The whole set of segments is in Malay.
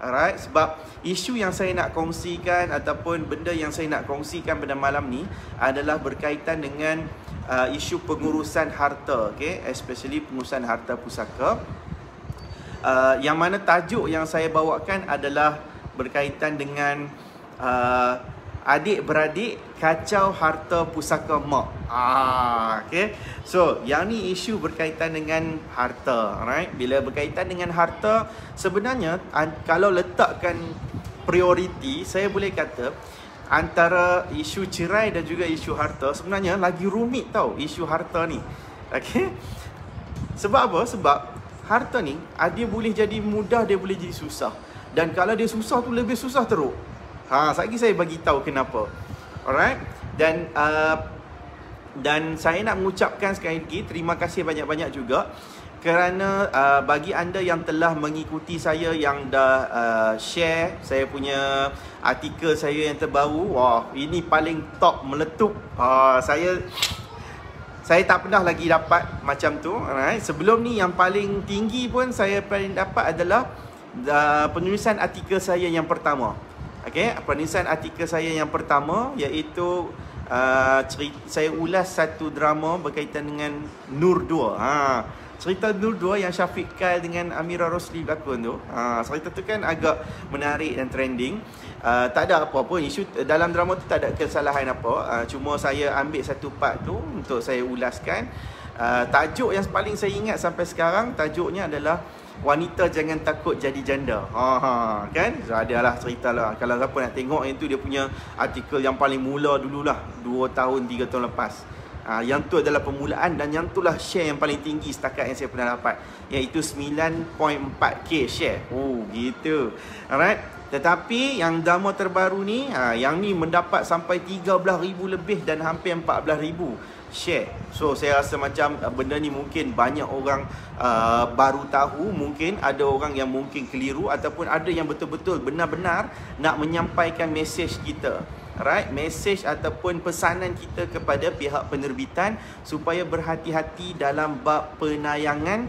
Alright, sebab isu yang saya nak kongsikan ataupun benda yang saya nak kongsikan pada malam ni adalah berkaitan dengan isu pengurusan harta, okay? Especially pengurusan harta pusaka. Yang mana tajuk yang saya bawakan adalah berkaitan dengan adik-beradik kacau harta pusaka mak. Okay. So, yang ni isu berkaitan dengan harta, right? Bila berkaitan dengan harta, sebenarnya kalau letakkan prioriti, saya boleh kata antara isu cerai dan juga isu harta, sebenarnya lagi rumit tau isu harta ni. Okay. Sebab apa? Sebab harta ni dia boleh jadi mudah, dia boleh jadi susah. Dan kalau dia susah tu lebih susah teruk. Sekali saya bagi tahu kenapa. Alright. Dan saya nak mengucapkan sekali lagi terima kasih banyak-banyak juga kerana bagi anda yang telah mengikuti saya, yang dah share saya punya artikel saya yang terbaru. Wah, ini paling top, meletup. Saya tak pernah lagi dapat macam tu. Alright. Sebelum ni yang paling tinggi pun saya paling dapat adalah penulisan artikel saya yang pertama. Okay, penulisan artikel saya yang pertama iaitu saya ulas satu drama berkaitan dengan Nur 2. Cerita Nur 2 yang Syafiq Kyle dengan Amira Rosli berlakon tu. Cerita tu kan agak menarik dan trending. Tak ada apa-apa isu dalam drama tu, tak ada kesalahan apa. Cuma saya ambil satu part tu untuk saya ulaskan. Tajuk yang paling saya ingat sampai sekarang, tajuknya adalah Wanita Jangan Takut Jadi Janda. Kan? So, adalah cerita lah. Kalau siapa nak tengok yang tu, dia punya artikel yang paling mula dululah, 2 tahun 3 tahun lepas. Yang tu adalah permulaan dan yang tu lah share yang paling tinggi setakat yang saya pernah dapat, iaitu 9.4k share. Oh, gitu. Alright. Tetapi yang drama terbaru ni, yang ni mendapat sampai 13,000 lebih dan hampir 14,000 share. So saya rasa macam benda ni mungkin banyak orang baru tahu, mungkin ada orang yang mungkin keliru, ataupun ada yang betul-betul benar-benar nak menyampaikan mesej kita. Right, mesej ataupun pesanan kita kepada pihak penerbitan supaya berhati-hati dalam bab penayangan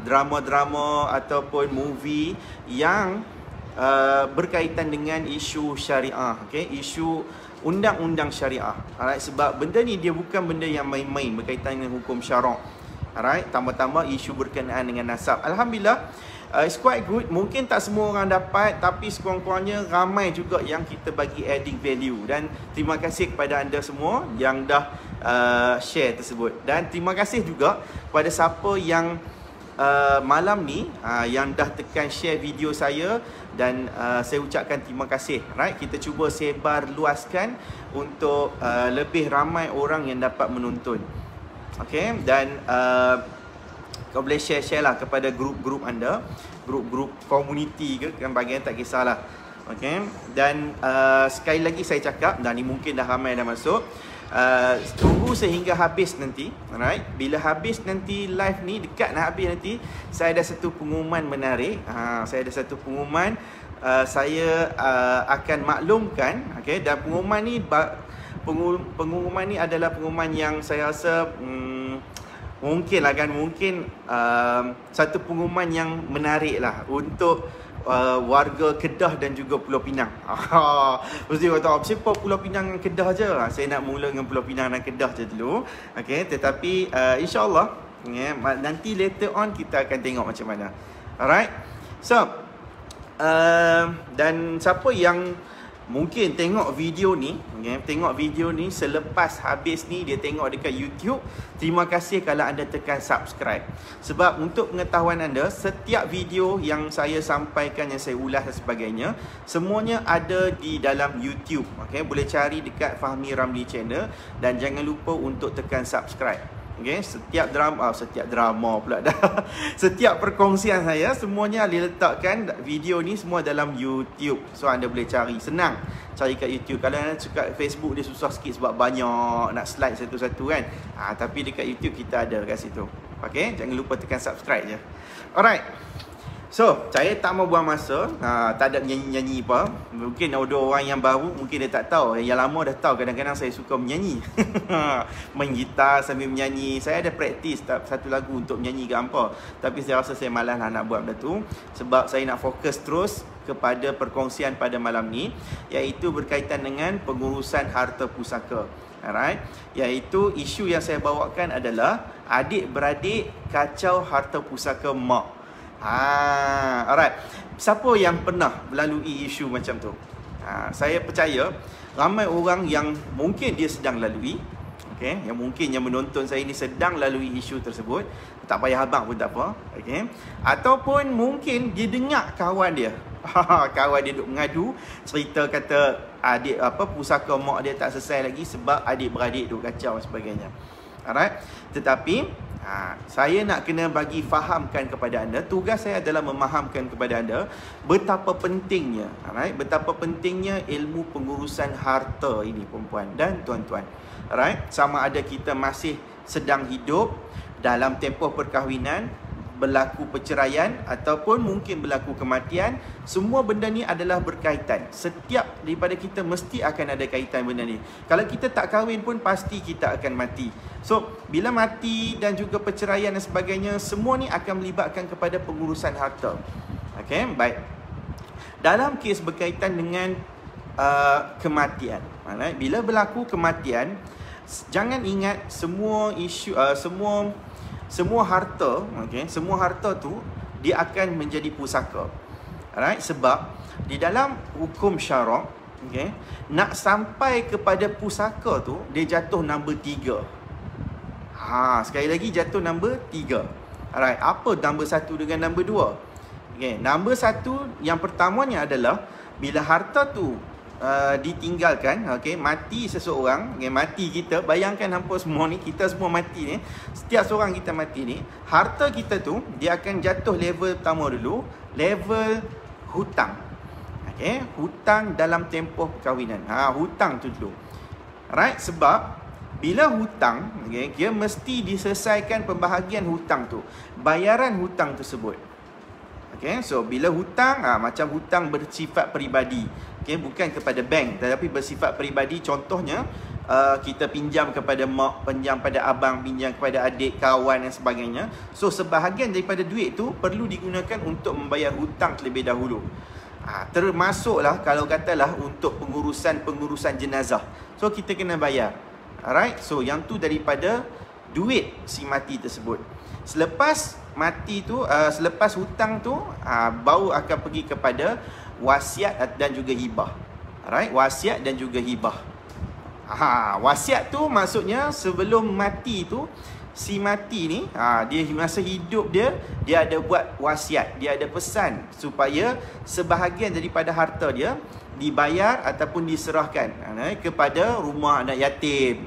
drama-drama ataupun movie yang berkaitan dengan isu syariah, okay? Isu undang-undang syariah. Alright, sebab benda ni dia bukan benda yang main-main berkaitan dengan hukum syarak. Alright, tambah-tambah isu berkenaan dengan nasab. Alhamdulillah, it's quite good. Mungkin tak semua orang dapat, tapi sekurang-kurangnya ramai juga yang kita bagi adding value. Dan terima kasih kepada anda semua yang dah share tersebut. Dan terima kasih juga kepada siapa yang malam ni yang dah tekan share video saya. Dan saya ucapkan terima kasih. Right? Kita cuba sebar luaskan untuk lebih ramai orang yang dapat menonton. Okay? Dan kau boleh share-share lah kepada grup-grup anda, grup-grup community ke, kan bahagian tak kisahlah. Okay? Dan sekali lagi saya cakap, dan ni mungkin dah ramai dah masuk, tunggu sehingga habis nanti. Alright? Bila habis nanti live ni, dekat nak habis nanti, saya ada satu pengumuman menarik. Saya ada satu pengumuman, saya akan maklumkan, okay? Dan pengumuman ni adalah pengumuman yang saya rasa mungkin lah kan, satu pengumuman yang menarik lah untuk warga Kedah dan juga Pulau Pinang. Mesti kata, siapa Pulau Pinang dan Kedah je? Saya nak mula dengan Pulau Pinang dan Kedah je dulu. Okay, tetapi insyaAllah nanti later on kita akan tengok macam mana. Alright. So dan siapa yang mungkin tengok video ni, tengok video ni selepas habis ni, dia tengok dekat YouTube, terima kasih kalau anda tekan subscribe. Sebab untuk pengetahuan anda, setiap video yang saya sampaikan, yang saya ulas dan sebagainya, semuanya ada di dalam YouTube. Okay, boleh cari dekat Fahmi Ramli Channel. Dan jangan lupa untuk tekan subscribe. Okay, setiap drama pula dah. Setiap perkongsian saya semuanya diletakkan video ni semua dalam YouTube. So anda boleh cari, senang cari kat YouTube. Kalau anda suka Facebook, dia susah sikit sebab banyak nak slide satu-satu kan. Tapi dekat YouTube kita ada kat situ. Okay, jangan lupa tekan subscribe je. Alright. So, saya tak mau buang masa, tak ada nyanyi-nyanyi apa. Mungkin ada orang yang baru, mungkin dia tak tahu. Yang lama dah tahu kadang-kadang saya suka menyanyi. Main gitar sambil menyanyi. Saya ada praktis satu lagu untuk menyanyi ke hampa. Tapi saya rasa saya malas nak buat benda tu. Sebab saya nak fokus terus kepada perkongsian pada malam ni, iaitu berkaitan dengan pengurusan harta pusaka. Alright. Iaitu isu yang saya bawakan adalah adik-beradik kacau harta pusaka mak. Alright. Siapa yang pernah melalui isu macam tu? Saya percaya ramai orang yang mungkin dia sedang lalui, okay? Yang mungkin yang menonton saya ni sedang lalui isu tersebut. Tak payah abang pun tak apa, okay? Ataupun mungkin dia dengar kawan dia kawan dia duk mengadu, cerita kata adik pusaka mak dia tak selesai lagi sebab adik-beradik duk kacau dan sebagainya. Alright. Tetapi saya nak kena bagi fahamkan kepada anda, tugas saya adalah memahamkan kepada anda betapa pentingnya, alright, betapa pentingnya ilmu pengurusan harta ini, perempuan dan tuan-tuan. Alright, sama ada kita masih sedang hidup dalam tempoh perkahwinan, berlaku perceraian ataupun mungkin berlaku kematian, semua benda ni adalah berkaitan. Setiap daripada kita mesti akan ada kaitan benda ni. Kalau kita tak kahwin pun pasti kita akan mati. So, bila mati dan juga perceraian dan sebagainya, semua ni akan melibatkan kepada pengurusan harta. Okey, baik. Dalam kes berkaitan dengan kematian, bila berlaku kematian, jangan ingat semua isu semua harta, okay, semua harta tu dia akan menjadi pusaka. Alright, sebab di dalam hukum syarak, okay, nak sampai kepada pusaka tu dia jatuh nombor 3. Sekali lagi jatuh nombor 3. Alright, apa nombor 1 dengan nombor 2? Okay, nombor 1 yang pertamanya adalah bila harta tu ditinggalkan, okay, mati seseorang, okay, mati kita, bayangkan hampa semua ni, kita semua mati ni, setiap seorang kita mati ni, harta kita tu dia akan jatuh level pertama dulu, level hutang. Okay, hutang dalam tempoh perkahwinan. Hutang tu dulu. Alright, sebab bila hutang, okay, dia mesti diselesaikan pembahagian hutang tu, bayaran hutang tersebut. Okay, so bila hutang, macam hutang bersifat peribadi, okay, bukan kepada bank tetapi bersifat peribadi. Contohnya kita pinjam kepada mak, pinjam pada abang, pinjam kepada adik, kawan dan sebagainya. So sebahagian daripada duit tu perlu digunakan untuk membayar hutang terlebih dahulu. Termasuklah kalau katalah untuk pengurusan jenazah, so kita kena bayar. Alright, so yang tu daripada duit si mati tersebut. Selepas mati tu, selepas hutang tu, baru akan pergi kepada wasiat dan juga hibah. Alright, wasiat dan juga hibah. Wasiat tu maksudnya sebelum mati tu, si mati ni, dia masa hidup dia ada buat wasiat, dia ada pesan supaya sebahagian daripada harta dia dibayar ataupun diserahkan kepada rumah anak yatim,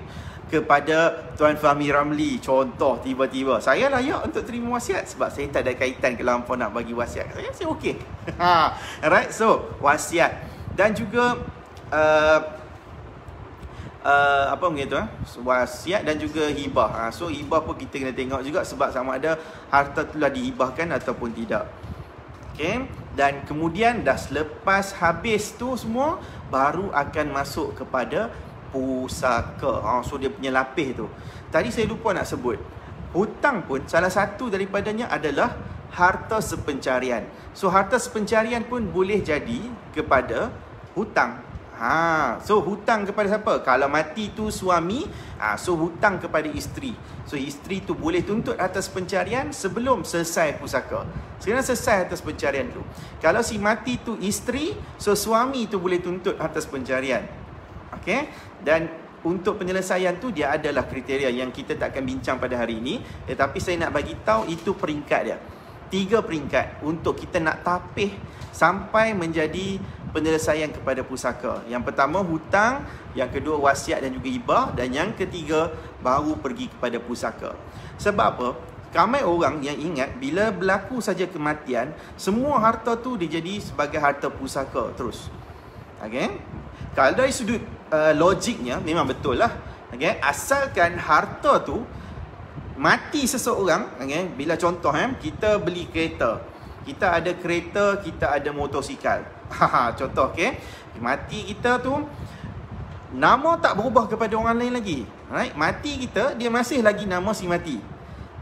kepada Tuan Fahmi Ramli. Contoh, tiba-tiba saya layak untuk terima wasiat sebab saya tak ada kaitan kalau hampa nak bagi wasiat. Saya okey. Alright, so wasiat dan juga apa begitu, wasiat dan juga hibah. So hibah pun kita kena tengok juga sebab sama ada harta tu lah dihibahkan ataupun tidak. Okay, dan kemudian dah selepas habis tu semua baru akan masuk kepada pusaka. So dia punya lapis tu. Tadi saya lupa nak sebut. Hutang pun salah satu daripadanya adalah harta sepencarian. So harta sepencarian pun boleh jadi kepada hutang. So hutang kepada siapa? Kalau mati tu suami, so hutang kepada isteri. So isteri tu boleh tuntut atas pencarian sebelum selesai pusaka. Sekarang selesai atas pencarian tu. Kalau si mati tu isteri, so suami tu boleh tuntut atas pencarian. Okey? Dan untuk penyelesaian tu dia adalah kriteria yang kita tak akan bincang pada hari ini, tetapi saya nak bagi tahu itu peringkat dia. 3 peringkat untuk kita nak tapih sampai menjadi penyelesaian kepada pusaka. Yang pertama hutang, yang kedua wasiat dan juga hibah, dan yang ketiga baru pergi kepada pusaka. Sebab apa? Ramai orang yang ingat bila berlaku saja kematian, semua harta tu dijadi sebagai harta pusaka terus. Okey? Kalau dari sudut logiknya memang betul lah. Okey, asalkan harta tu mati seseorang, okay, bila contoh kita beli kereta. Kita ada kereta, kita ada motosikal. Contoh, okey. Mati kita tu, nama tak berubah kepada orang lain lagi. Right? Mati kita, dia masih lagi nama si mati.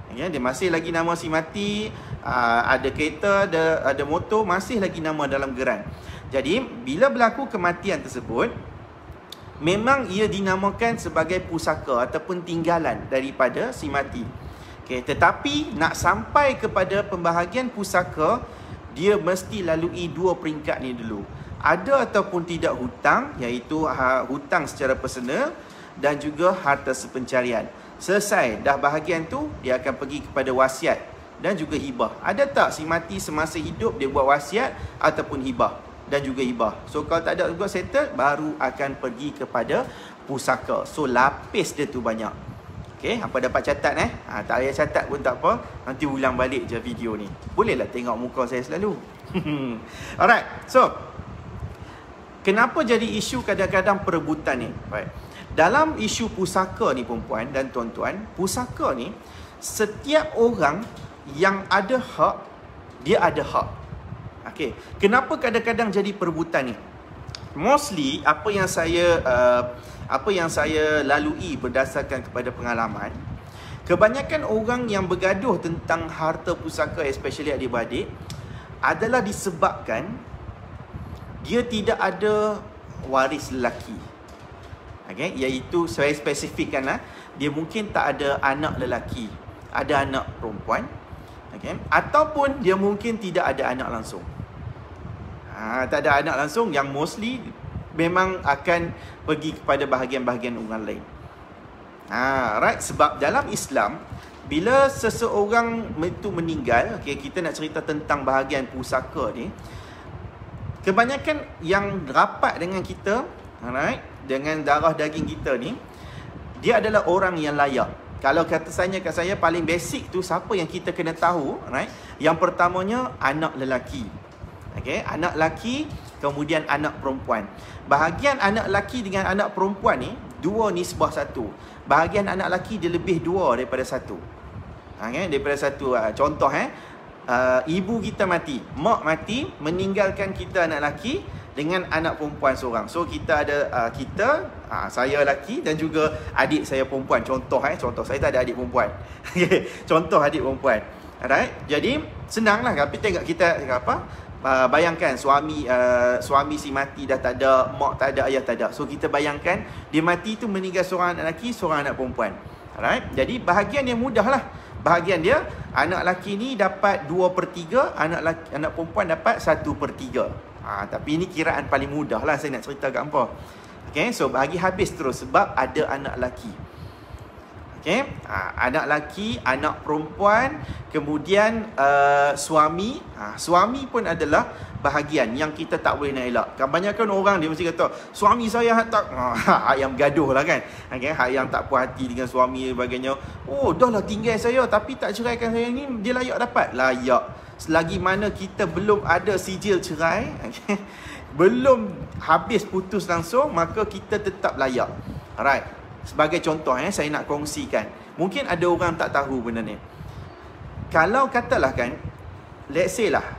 Okay? Dia masih lagi nama si mati. Ada kereta, ada motor, masih lagi nama dalam geran. Jadi, bila berlaku kematian tersebut, memang ia dinamakan sebagai pusaka ataupun tinggalan daripada si mati. Okay, tetapi nak sampai kepada pembahagian pusaka, dia mesti lalui dua peringkat ni dulu. Ada ataupun tidak hutang, iaitu hutang secara personal dan juga harta sepencarian. Selesai dah bahagian tu, dia akan pergi kepada wasiat dan juga hibah. Ada tak si mati semasa hidup dia buat wasiat ataupun hibah dan juga hibah? So kalau tak ada juga settle, baru akan pergi kepada pusaka. So lapis dia tu banyak. Okay, hampa dapat catat tak payah catat pun tak apa. Nanti ulang balik je video ni. Bolehlah tengok muka saya selalu. Alright, so kenapa jadi isu kadang-kadang perebutan ni? Right. Dalam isu pusaka ni perempuan dan tuan-tuan, pusaka ni setiap orang yang ada hak, dia ada hak. Okay, kenapa kadang-kadang jadi perebutan ni? Mostly apa yang saya lalui berdasarkan kepada pengalaman, kebanyakan orang yang bergaduh tentang harta pusaka, especially adik-beradik, adalah disebabkan dia tidak ada waris lelaki. Okay, iaitu saya spesifikkan dia mungkin tak ada anak lelaki, ada anak perempuan, okay? Ataupun dia mungkin tidak ada anak langsung. Tak ada anak langsung, yang mostly memang akan pergi kepada bahagian-bahagian orang lain. Right, sebab dalam Islam, bila seseorang itu meninggal, okay, kita nak cerita tentang bahagian pusaka ni, kebanyakan yang rapat dengan kita, right, dengan darah daging kita ni, dia adalah orang yang layak. Kalau kat saya paling basic tu, siapa yang kita kena tahu, right? Yang pertamanya anak lelaki. Okay, anak lelaki, kemudian anak perempuan. Bahagian anak lelaki dengan anak perempuan ni, dua nisbah satu. Bahagian anak lelaki dia lebih dua daripada satu. Okay, daripada satu. Contoh, ibu kita mati, mak mati, meninggalkan kita anak lelaki dengan anak perempuan seorang. So kita ada saya lelaki dan juga adik saya perempuan. Contoh saya tak ada adik perempuan. Contoh adik perempuan. Alright. Jadi senanglah, tapi tengok kita bayangkan suami si mati dah tak ada, mak tak ada, ayah tak ada. So kita bayangkan dia mati tu meninggal seorang anak lelaki, seorang anak perempuan. Alright. Jadi bahagian dia mudah lah. Bahagian dia, anak lelaki ni dapat 2/3, anak perempuan dapat 1/3. Tapi ini kiraan paling mudah lah saya nak cerita kat hampa. Okay, so bagi habis terus sebab ada anak lelaki. Okay, anak lelaki, anak perempuan, kemudian suami. Suami pun adalah bahagian yang kita tak boleh nak elak. Kebanyakan orang dia mesti kata, suami saya tak, yang bergaduh lah kan. Okay, yang tak puas hati dengan suami dan sebagainya. Oh, dah lah tinggal saya tapi tak ceraikan saya ni, dia layak dapat. Layak. Selagi mana kita belum ada sijil cerai, okay, belum habis putus langsung, maka kita tetap layak. Alright. Sebagai contoh, saya nak kongsikan. Mungkin ada orang tak tahu benda ni. Kalau katalah kan, let's say lah,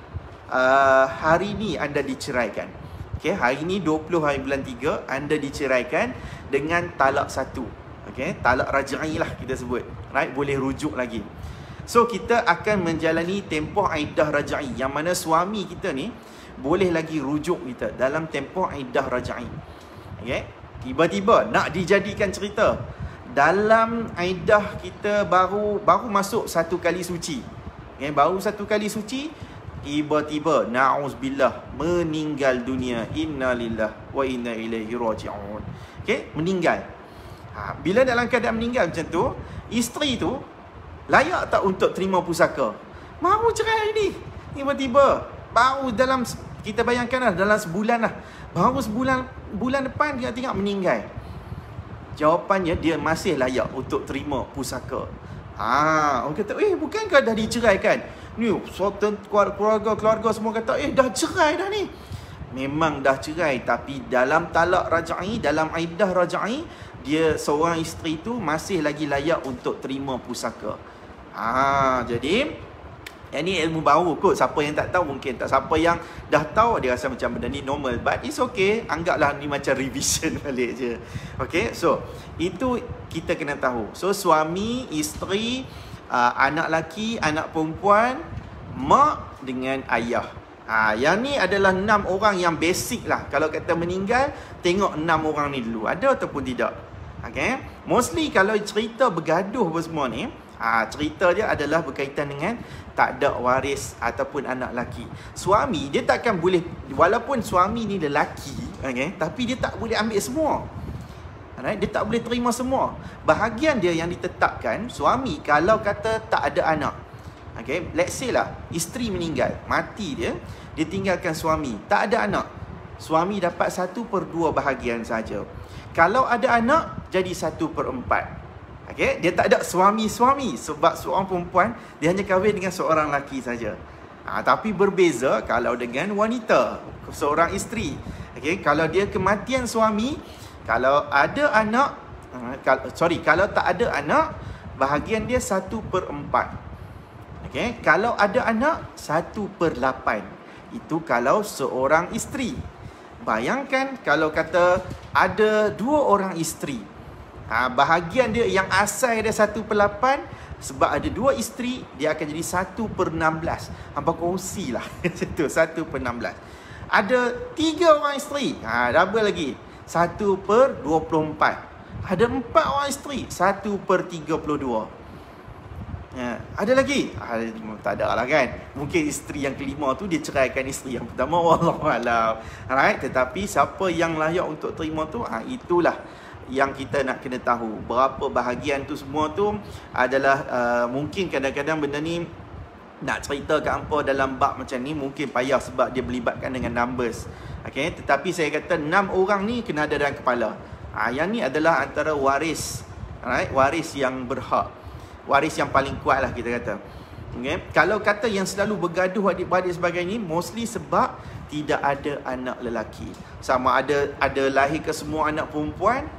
hari ni anda diceraikan. Okay, hari ni 20 hari bulan 3, anda diceraikan dengan talak 1. Okay, talak raj'i lah kita sebut. Right, boleh rujuk lagi. So kita akan menjalani tempoh iddah raj'i, yang mana suami kita ni boleh lagi rujuk kita dalam tempoh iddah raj'i. Okay, tiba-tiba nak dijadikan cerita, dalam iddah kita baru masuk 1 kali suci. Okay, baru 1 kali suci, tiba-tiba na'uzubillah meninggal dunia. Innalillah wa inna ilaihi raji'un. Okay, meninggal. Bila dalam keadaan meninggal macam tu, isteri tu layak tak untuk terima pusaka? Baru cerai ni, tiba-tiba baru dalam, kita bayangkan lah, dalam sebulan lah, baru bulan depan dia tengok meninggal. Jawapannya dia masih layak untuk terima pusaka. Orang kata, bukankah dah diceraikan? Ni keluarga semua kata, dah cerai dah ni. Memang dah cerai, tapi dalam talak raj'i, dalam iddah raj'i, dia seorang isteri tu masih lagi layak untuk terima pusaka. Jadi Yang ni ilmu baru kot. Siapa yang tak tahu mungkin tak. Siapa yang dah tahu dia rasa macam benda ni normal. But it's okay. Anggaplah ni macam revision balik je. Okay. So itu kita kena tahu. So suami, isteri, anak lelaki, anak perempuan, mak dengan ayah. Yang ni adalah 6 orang yang basic lah. Kalau kata meninggal, tengok 6 orang ni dulu. Ada ataupun tidak. Okay. Mostly kalau cerita bergaduh semua ni, cerita dia adalah berkaitan dengan tak ada waris ataupun anak lelaki. Suami dia takkan boleh, walaupun suami ni lelaki, okay, tapi dia tak boleh ambil semua. Dia tak boleh terima semua. Bahagian dia yang ditetapkan, suami kalau kata tak ada anak, okay, let's say lah isteri meninggal, mati dia tinggalkan suami, tak ada anak, suami dapat 1/2 bahagian saja. Kalau ada anak, jadi 1/4. Okay? Dia tak ada suami-suami. Sebab seorang perempuan, dia hanya kahwin dengan seorang lelaki saja. Tapi berbeza kalau dengan wanita, seorang isteri. Okay? Kalau dia kematian suami, kalau ada anak, kalau tak ada anak, bahagian dia 1/4. Okay? Kalau ada anak, 1/8. Itu kalau seorang isteri. Bayangkan kalau kata ada 2 orang isteri. Bahagian dia yang asal dia 1/8, sebab ada 2 isteri, dia akan jadi 1/16. Hampa kongsi lah. Itu 1/16. Ada 3 orang isteri, double lagi, 1/24. Ada 4 orang isteri, 1/32. Ada lagi? Tak ada lah kan. Mungkin isteri yang kelima tu dia ceraikan isteri yang pertama. Wallahualam. Alright, tetapi siapa yang layak untuk terima tu, itulah yang kita nak kena tahu. Berapa bahagian tu semua tu adalah mungkin kadang-kadang benda ni nak cerita kat hampa dalam bab macam ni mungkin payah sebab dia melibatkan dengan numbers. Okay? Tetapi saya kata 6 orang ni kena ada dalam kepala. Yang ni adalah antara waris. Alright? Waris yang berhak. Waris yang paling kuat lah kita kata. Okay? Kalau kata yang selalu bergaduh adik-beradik sebagainya, mostly sebab tidak ada anak lelaki. Sama ada lahir ke semua anak perempuan,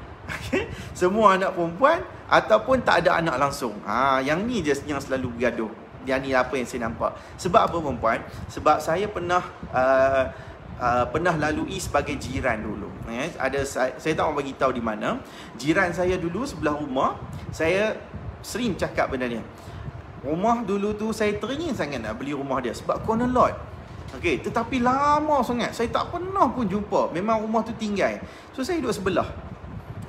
semua anak perempuan, ataupun tak ada anak langsung. Yang ni je yang selalu bergaduh. Yang ni apa yang saya nampak. Sebab apa perempuan? Sebab saya pernah lalui sebagai jiran dulu. Saya tak mau bagi tahu di mana. Jiran saya dulu sebelah rumah, saya sering cakap benda ni. Rumah dulu tu saya teringin sangat nak beli rumah dia sebab corner lot. Okey, tetapi lama sangat saya tak pernah pun jumpa. Memang rumah tu tinggal. So saya duduk sebelah.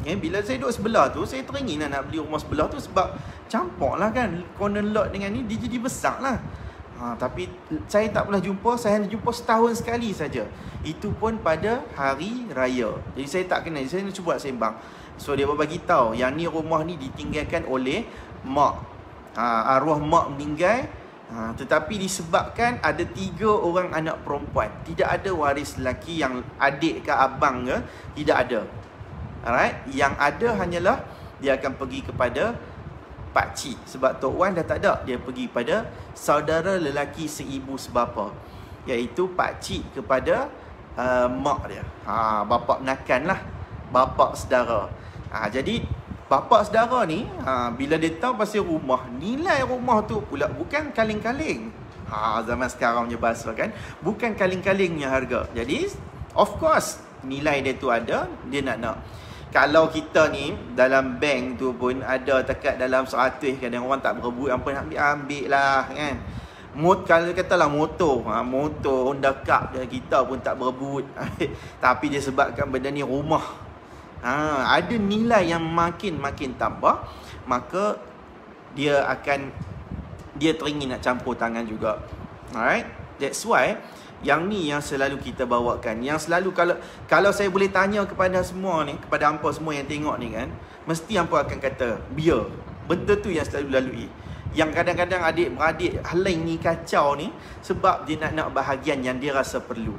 Bila saya duduk sebelah tu, saya teringin nak beli rumah sebelah tu sebab campur lah kan, corner lot dengan ni dia jadi besar lah. Tapi saya tak pernah jumpa. Saya hanya jumpa setahun sekali saja. Itu pun pada hari raya. Jadi saya tak kenal. Saya nak cuba sembang. So dia bagi tahu yang ni rumah ni ditinggalkan oleh mak. Arwah mak meninggal. Tetapi disebabkan ada 3 orang anak perempuan, tidak ada waris lelaki yang adik ke abang ke, tidak ada. Alright, yang ada hanyalah dia akan pergi kepada pakcik. Sebab Tok Wan dah tak ada, dia pergi pada saudara lelaki seibu sebapa, iaitu pakcik kepada mak dia. Bapa penakan lah, bapa saudara. Jadi bapa saudara ni bila dia tahu pasal rumah, nilai rumah tu pula bukan kaling-kaling. Zaman sekarang punya bahasa kan, bukan kaling-kalingnya harga. Jadi of course nilai dia tu ada, dia nak. Kalau kita ni dalam bank tu pun ada dekat dalam 100, kadang orang tak berebut, apa nak ambil lah kan. Kalau katalah motor, motor Honda Cup kita pun tak berebut. Tapi dia sebabkan benda ni rumah, ada nilai yang makin tambah, maka dia teringin nak campur tangan juga. Alright, that's why yang ni yang selalu kita bawakan. Yang selalu kalau saya boleh tanya kepada semua ni, kepada hampa semua yang tengok ni kan, mesti hampa akan kata biar. Benda tu yang selalu lalui. Yang kadang-kadang adik-beradik halai ni kacau ni sebab dia nak bahagian yang dia rasa perlu.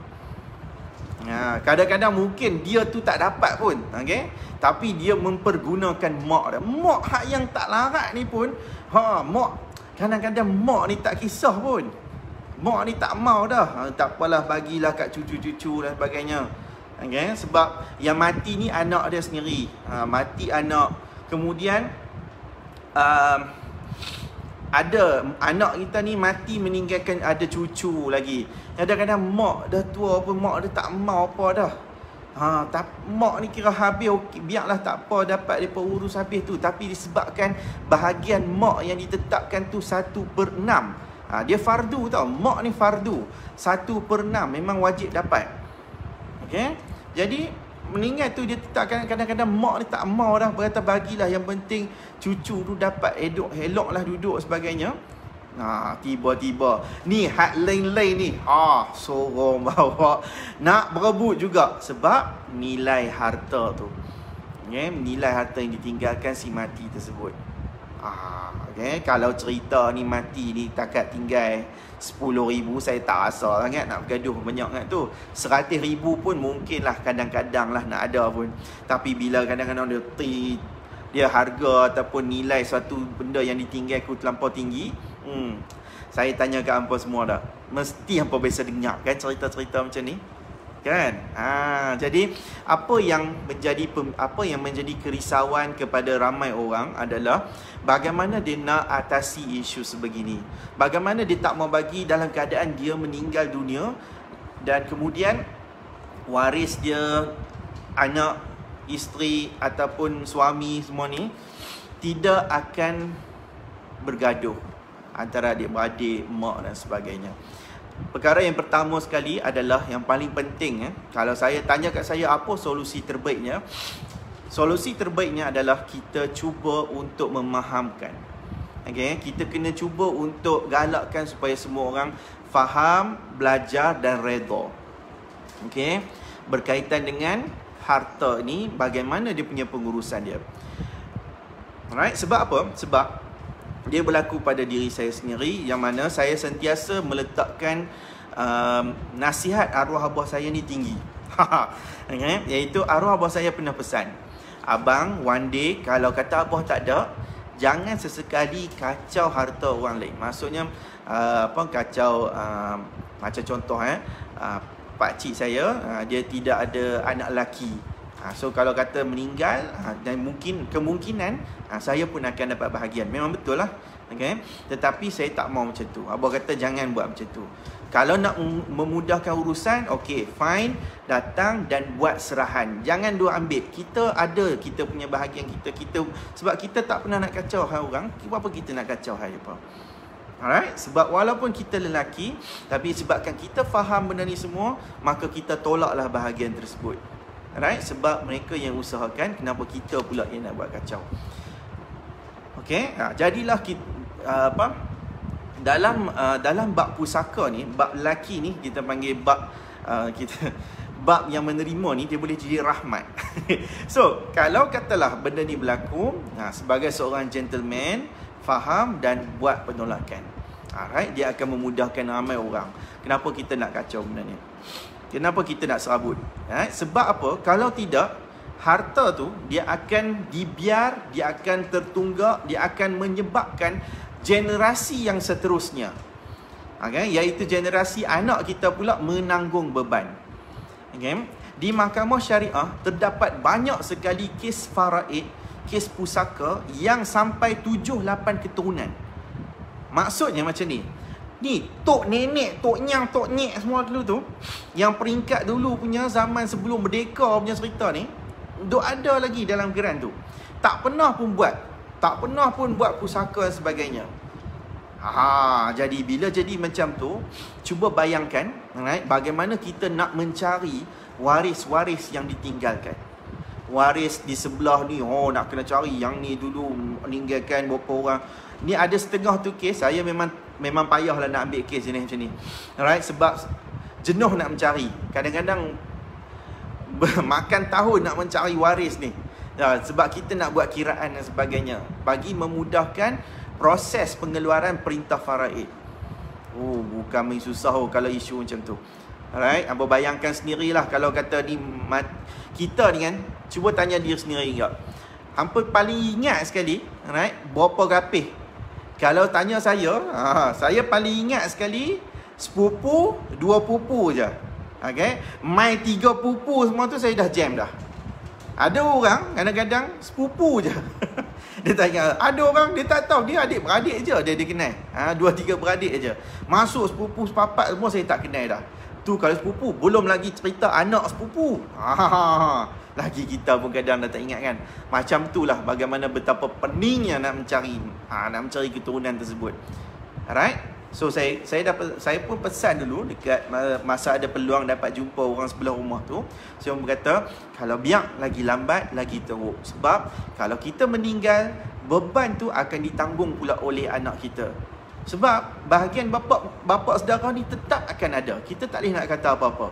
Kadang-kadang mungkin dia tu tak dapat pun, okay? Tapi dia mempergunakan mak dia. Mak hak yang tak larat ni pun, mak kadang-kadang mak ni tak kisah pun. Mak ni tak mau dah. Tak apalah, bagilah kat cucu-cucu dan sebagainya. Okay? Sebab yang mati ni anak dia sendiri. Mati anak. Kemudian ada anak kita ni mati meninggalkan ada cucu lagi. Kadang-kadang mak dah tua pun mak dia tak mau apa dah. Mak ni kira habis, okay, biarlah tak apa, dapat depa urus habis tu. Tapi disebabkan bahagian mak yang ditetapkan tu 1/6. Dia fardu tau. Mak ni fardu 1/6 memang wajib dapat. Okey. Jadi meninggal tu dia tetapkan, kadang-kadang mak ni tak mau dah, berkata bagilah, yang penting cucu tu dapat eloklah duduk sebagainya. Tiba-tiba ni hak lain-lain ni sorong bawa nak berebut juga sebab nilai harta tu. Nilai harta yang ditinggalkan si mati tersebut. Kalau cerita ni mati ni takat tinggal 10,000, saya tak rasa sangat nak bergaduh banyak sangat tu. 100,000 pun mungkinlah kadang-kadang lah nak ada pun. Tapi bila kadang-kadang dia harga ataupun nilai suatu benda yang ditinggalkan terlampau tinggi, saya tanya ke hampa semua dah, mesti hampa biasa dengar kan cerita-cerita macam ni kan. Jadi apa yang menjadi kerisauan kepada ramai orang adalah bagaimana dia nak atasi isu sebegini. Bagaimana dia tak mau bagi dalam keadaan dia meninggal dunia dan kemudian waris dia, anak, isteri ataupun suami semua ni tidak akan bergaduh antara adik-beradik, mak dan sebagainya. Perkara yang pertama sekali adalah yang paling penting, kalau saya tanya kat saya apa solusi terbaiknya, solusi terbaiknya adalah kita cuba untuk memahamkan. Kita kena cuba untuk galakkan supaya semua orang faham, belajar dan redha. Berkaitan dengan harta ni, bagaimana dia punya pengurusan dia. Alright, sebab apa? Sebab dia berlaku pada diri saya sendiri, yang mana saya sentiasa meletakkan nasihat arwah abah saya ni tinggi. Iaitu arwah abah saya pernah pesan, abang, one day kalau kata abah tak ada, jangan sesekali kacau harta orang lain. Maksudnya kacau, macam contoh pakcik saya, dia tidak ada anak lelaki. So kalau kata meninggal, dan kemungkinan saya pun akan dapat bahagian. Memang betul lah. Tetapi saya tak mau macam tu. Abah kata jangan buat macam tu. Kalau nak memudahkan urusan, fine, datang dan buat serahan. Jangan dua ambil. Kita ada kita punya bahagian kita. Sebab kita tak pernah nak kacau orang, apa kita nak kacau apa? Alright? Sebab walaupun kita lelaki, tapi sebabkan kita faham benda ni semua, maka kita tolaklah bahagian tersebut. Alright? Sebab mereka yang usahakan, kenapa kita pula yang nak buat kacau. Jadilah kita dalam bab pusaka ni, bab lelaki ni, kita panggil bab bab yang menerima ni, dia boleh jadi rahmat. So kalau katalah benda ni berlaku, sebagai seorang gentleman, faham dan buat penolakan, alright, dia akan memudahkan ramai orang. Kenapa kita nak kacau benda ni? Kenapa kita nak serabut? Sebab apa? Kalau tidak, harta tu dia akan dibiar, dia akan tertunggak, dia akan menyebabkan generasi yang seterusnya, iaitu generasi anak kita pula menanggung beban. Di mahkamah syariah terdapat banyak sekali kes faraid, kes pusaka yang sampai 7-8 keturunan. Maksudnya macam ni. Ni tok nenek, tok nyang, tok nyek semua dulu tu, yang peringkat dulu punya zaman sebelum merdeka punya cerita ni, duk ada lagi dalam geran tu. Tak pernah pun buat pusaka dan sebagainya. Jadi bila jadi macam tu, cuba bayangkan, bagaimana kita nak mencari waris-waris yang ditinggalkan. Waris di sebelah ni, nak kena cari yang ni dulu meninggalkan berapa orang. Ni ada setengah tu kes, saya memang payahlah nak ambil kes ni macam ni. Alright, sebab jenuh nak mencari. Kadang-kadang makan tahun nak mencari waris ni. Sebab kita nak buat kiraan dan sebagainya, bagi memudahkan proses pengeluaran perintah faraid. Bukan main susah kalau isu macam tu. Alright, abang bayangkan sendirilah kalau kata ni kita ni kan, cuba tanya diri sendiri enggak. Hampa paling ingat sekali, alright, berapa rapih? Kalau tanya saya paling ingat sekali sepupu, 2 pupu je. Mai 3 pupu semua tu saya dah jam dah. Ada orang kadang-kadang sepupu je. Dia tanya, ada orang dia tak tahu, dia adik-beradik je dia kenal. 2-3 beradik je. Masuk sepupu sepapat semua saya tak kenal dah. Tu kalau sepupu, belum lagi cerita anak sepupu. Lagi kita pun kadang dah tak ingat kan. Macam tu lah bagaimana betapa peningnya nak mencari keturunan tersebut. Alright. So saya pun pesan dulu dekat masa ada peluang dapat jumpa orang sebelah rumah tu. Saya pun berkata, kalau biar lagi lambat lagi teruk. Sebab kalau kita meninggal, beban tu akan ditanggung pula oleh anak kita. Sebab bahagian bapa saudara ni tetap akan ada. Kita tak boleh nak kata apa-apa.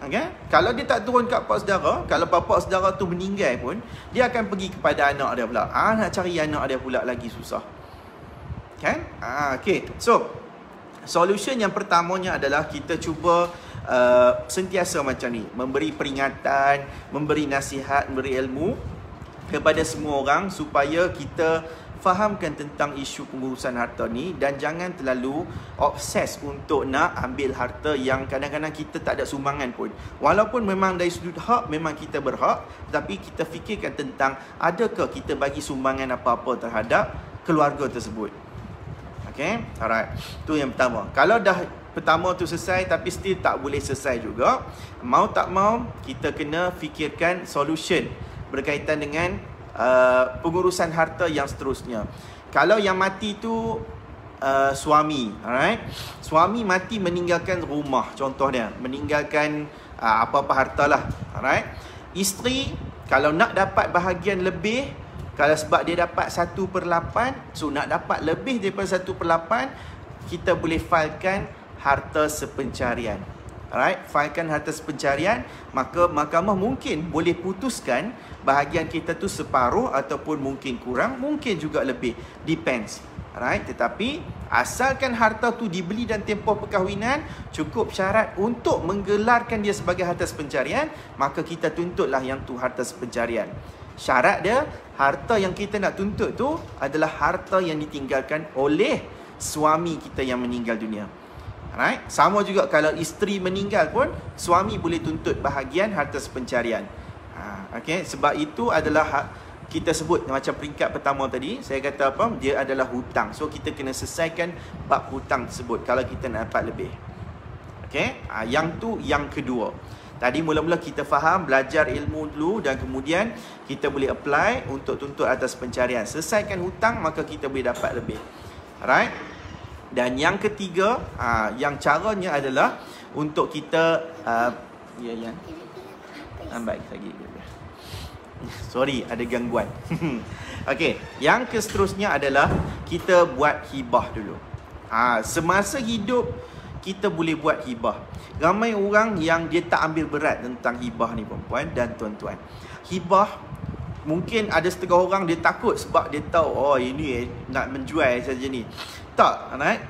Okay? Kalau dia tak turun kat bapa saudara, kalau bapa saudara tu meninggal pun, dia akan pergi kepada anak dia pula. Nak cari anak dia pula lagi susah. Kan? Okay. So, solution yang pertamanya adalah kita cuba sentiasa macam ni. Memberi peringatan, memberi nasihat, memberi ilmu kepada semua orang supaya kita fahamkan tentang isu pengurusan harta ni dan jangan terlalu obses untuk nak ambil harta yang kadang-kadang kita tak ada sumbangan pun. Walaupun memang dari sudut hak memang kita berhak, tapi kita fikirkan tentang adakah kita bagi sumbangan apa-apa terhadap keluarga tersebut. Okay, alright. Tu yang pertama. Kalau dah pertama tu selesai tapi still tak boleh selesai juga, mau tak mau kita kena fikirkan solution berkaitan dengan pengurusan harta yang seterusnya. Kalau yang mati tu suami, alright. Suami mati meninggalkan rumah, contoh dia, meninggalkan apa-apa harta lah, alright. Isteri kalau nak dapat bahagian lebih, kalau sebab dia dapat 1/8, so nak dapat lebih daripada 1/8, kita boleh filekan harta sepencarian. Alright, filekan harta sepencarian, maka mahkamah mungkin boleh putuskan bahagian kita tu separuh ataupun mungkin kurang, mungkin juga lebih, depends. Alright, tetapi asalkan harta tu dibeli dan tempoh perkahwinan cukup syarat untuk menggelarkan dia sebagai harta sepencarian, maka kita tuntutlah yang tu harta sepencarian. Syarat dia, harta yang kita nak tuntut tu adalah harta yang ditinggalkan oleh suami kita yang meninggal dunia. Alright? Sama juga kalau isteri meninggal pun, suami boleh tuntut bahagian harta sepencarian. Okay? Sebab itu adalah kita sebut macam peringkat pertama tadi, saya kata apa? Dia adalah hutang. So kita kena selesaikan bab hutang tersebut kalau kita nak dapat lebih. Okay? Yang tu yang kedua. Tadi mula-mula kita faham, belajar ilmu dulu dan kemudian kita boleh apply untuk tuntut atas pencarian. Selesaikan hutang, maka kita boleh dapat lebih. Alright? Dan yang ketiga, yang caranya adalah untuk kita baik lagi. Sorry, ada gangguan. Okey, yang seterusnya adalah kita buat hibah dulu. Semasa hidup kita boleh buat hibah. Ramai orang yang dia tak ambil berat tentang hibah ni, perempuan dan tuan-tuan. Hibah, mungkin ada setengah orang dia takut sebab dia tahu, oh ini nak menjual saja ni. Tak, alright.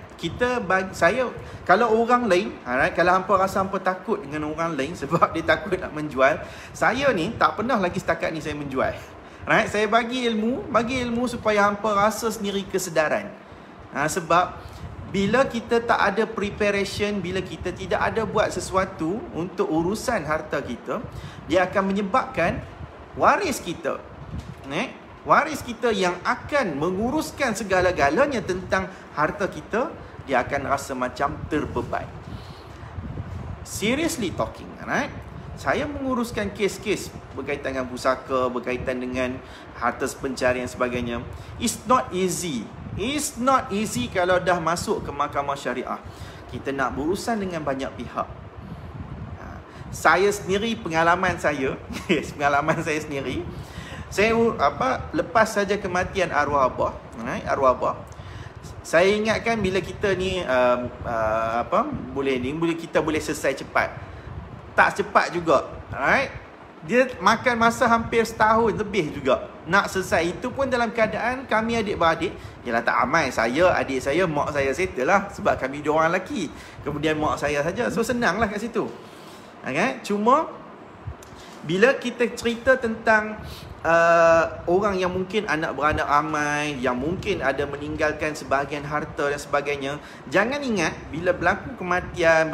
Kalau orang lain, alright, kalau hampa rasa hampa takut dengan orang lain sebab dia takut nak menjual, saya ni tak pernah lagi setakat ni saya menjual. Alright, saya bagi ilmu supaya hampa rasa sendiri kesedaran. Sebab bila kita tak ada preparation, bila kita tidak ada buat sesuatu untuk urusan harta kita, dia akan menyebabkan waris kita, waris kita yang akan menguruskan segala-galanya tentang harta kita, dia akan rasa macam terbeban. Seriously talking, right? Saya menguruskan kes-kes berkaitan dengan pusaka, berkaitan dengan harta pencarian sebagainya. It's not easy. It's not easy kalau dah masuk ke mahkamah syariah. Kita nak berurusan dengan banyak pihak. Saya sendiri, pengalaman saya sendiri, saya lepas saja kematian arwah abah, saya ingatkan bila kita ni kita boleh selesai cepat. Tak cepat juga, alright? Dia makan masa hampir setahun lebih juga nak selesai. Itu pun dalam keadaan kami adik-beradik, yalah tak ramai, saya, adik saya, mak saya settle lah. Sebab kami dua orang lelaki, kemudian mak saya saja. So senang lah kat situ. Okay? Cuma bila kita cerita tentang orang yang mungkin anak beranak ramai, yang mungkin ada meninggalkan sebahagian harta dan sebagainya, jangan ingat bila berlaku kematian,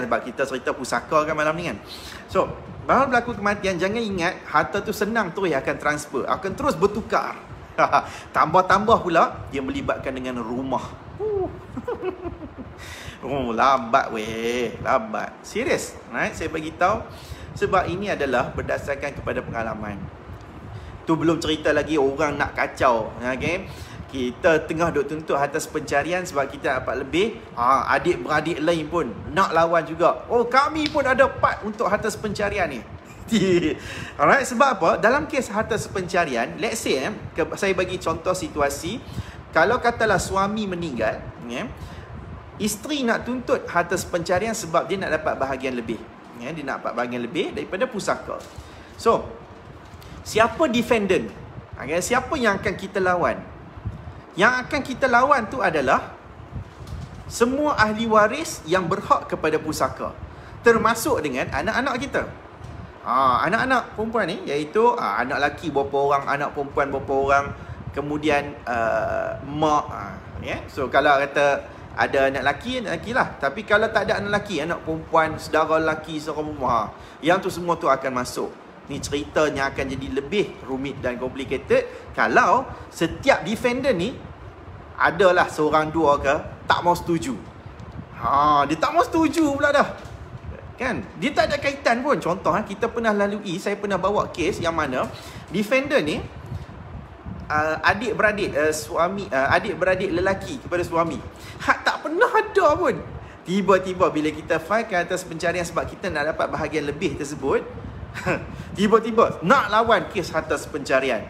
sebab kita cerita pusaka kan malam ni kan. So Bahawa berlaku kematian, jangan ingat harta tu senang terus akan transfer, akan terus bertukar. Tambah-tambah pula dia melibatkan dengan rumah. Oh, lambat weh, lambat. Serius, right? Saya bagi tahu sebab ini adalah berdasarkan kepada pengalaman. Tu belum cerita lagi orang nak kacau, okay? Kita tengah duk tuntut atas pencarian sebab kita dapat lebih. Adik-beradik lain pun nak lawan juga. Oh, kami pun ada part untuk hartas pencarian ni. Alright, sebab apa? Dalam kes hartas pencarian, let's say saya bagi contoh situasi, kalau katalah suami meninggal, isteri nak tuntut hartas pencarian sebab dia nak dapat bahagian lebih. Dia nak dapat bahagian lebih daripada pusaka. So, siapa defendant? Siapa yang akan kita lawan? Yang akan kita lawan tu adalah semua ahli waris yang berhak kepada pusaka, termasuk dengan anak-anak kita. Anak-anak perempuan ni, iaitu anak lelaki berapa orang, anak perempuan berapa orang, kemudian mak. So kalau kata ada anak lelaki lah. Tapi kalau tak ada anak lelaki, anak perempuan, saudara lelaki, saudara perempuan, yang tu semua tu akan masuk. Ni ceritanya akan jadi lebih rumit dan complicated kalau setiap defendant ni adalah seorang dua ke tak mau setuju. Dia tak mau setuju pula dah. Kan? Dia tak ada kaitan pun. Contoh, kita pernah lalui, saya pernah bawa kes yang mana defendant ni adik-beradik suami, adik-beradik lelaki kepada suami. Tak pernah ada pun. Tiba-tiba bila kita file ke atas pencarian sebab kita nak dapat bahagian lebih tersebut, tiba-tiba nak lawan kes atas pencarian.